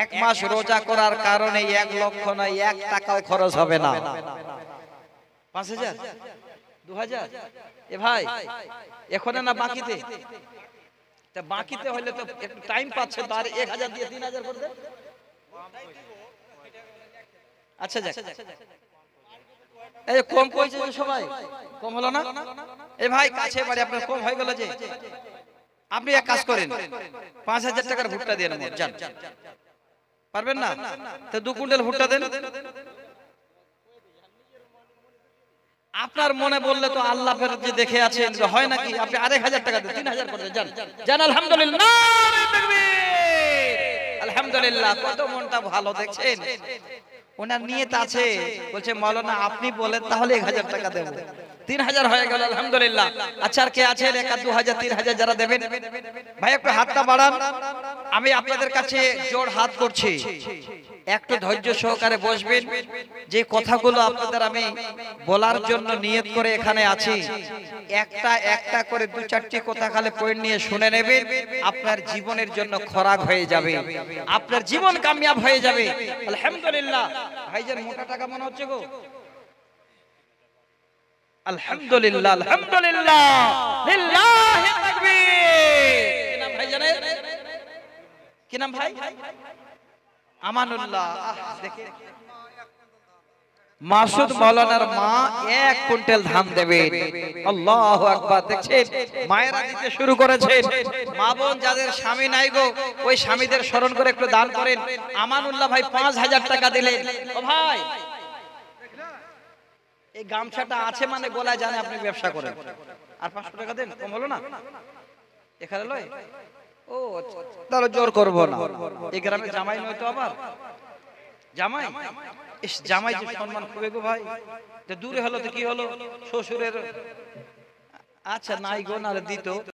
Speaker 3: 1 মাস রোজা করার কারণে 1 লক্ষ নয় 1 টাকাও খরচ হবে না। 5000 2000 এ ভাই এখন না বাকিতে, তা বাকিতে হলে তো একটু টাইম পাচ্ছে, তো আর 1000 দিয়ে 3000 করে দেন। আচ্ছা যাক, এই কম কইছে যে সবাই, কম হলো না? এ ভাই কাছে বাড়ি আপনার কম হয়ে গেল যে। আপনি এক কাজ করেন, 5000 টাকার ভুট্টা দিয়ে নেন, যান। পারবেন না? তো 2 কুইন্টাল ভুট্টা দেন। আপনার মনে বললে তো আল্লাহ ফেরত যে দেখে আছেন, হয় নাকি? আপনি 1000 টাকা দেন, 3000 করে দেন, যান যান। আলহামদুলিল্লাহ, নারে তাকবীর। আলহামদুলিল্লাহ, কত মনটা ভালো দেখছেন। ওনার নিয়ত আছে, বলছে মাওলানা আপনি বলেন তাহলে 1000 টাকা দেব। 3000 হয়ে গেল, আলহামদুলিল্লাহ। আচ্ছা আর কে আছেন 1 2000 3000 যারা দেবেন? ভাই একটু হাতটা বাড়ান, আমি আপনাদের কাছে জোড় হাত করছি। একটু ধৈর্য সহকারে বসবেন। যে কথাগুলো আপনাদের আমি বলার জন্য নিয়ত করে এখানে আছি, একটা একটা করে 2-4টি কথা খালি পয়েন্ট নিয়ে শুনে নেবেন। আপনার জীবনের জন্য খোরাক হয়ে যাবে, আপনার জীবন কামিয়াব হয়ে যাবে। আলহামদুলিল্লাহ। ভাইজান মোটা টাকা মনে হচ্ছে গো? আলহামদুলিল্লাহ, আলহামদুলিল্লাহ, লিল্লাহি তাকবীর। কি নাম ভাইজানের? কি নাম ভাই? আমানুল্লাহ। দেখে মাসুদ মাওলানার মা 1 কুইন্টাল ধান দেবেন। আল্লাহু আকবার। দেখছেন মায়েরা দিতে শুরু করেছেন। মা বোন যাদের স্বামী নাই গো, ওই স্বামীদের স্মরণ করে একটু দান করেন। আমানুল্লাহ ভাই 5000 টাকা দিলেন। ও ভাই, এই গামছাটা আছে মানে গলায় জানে আপনি ব্যবসা করেন। আর 500 টাকা দেন, কম হলো না? এখানে লয়। ও আচ্ছা, তাহলে জোর করব না। এই গ্রামে জামাই নয় তো আবার? জামাই, ইস জামাই যে সম্মান করবে গো ভাই। দূরে হলো তো কি হলো, শ্বশুরের। আচ্ছা নাই গো, না দিত।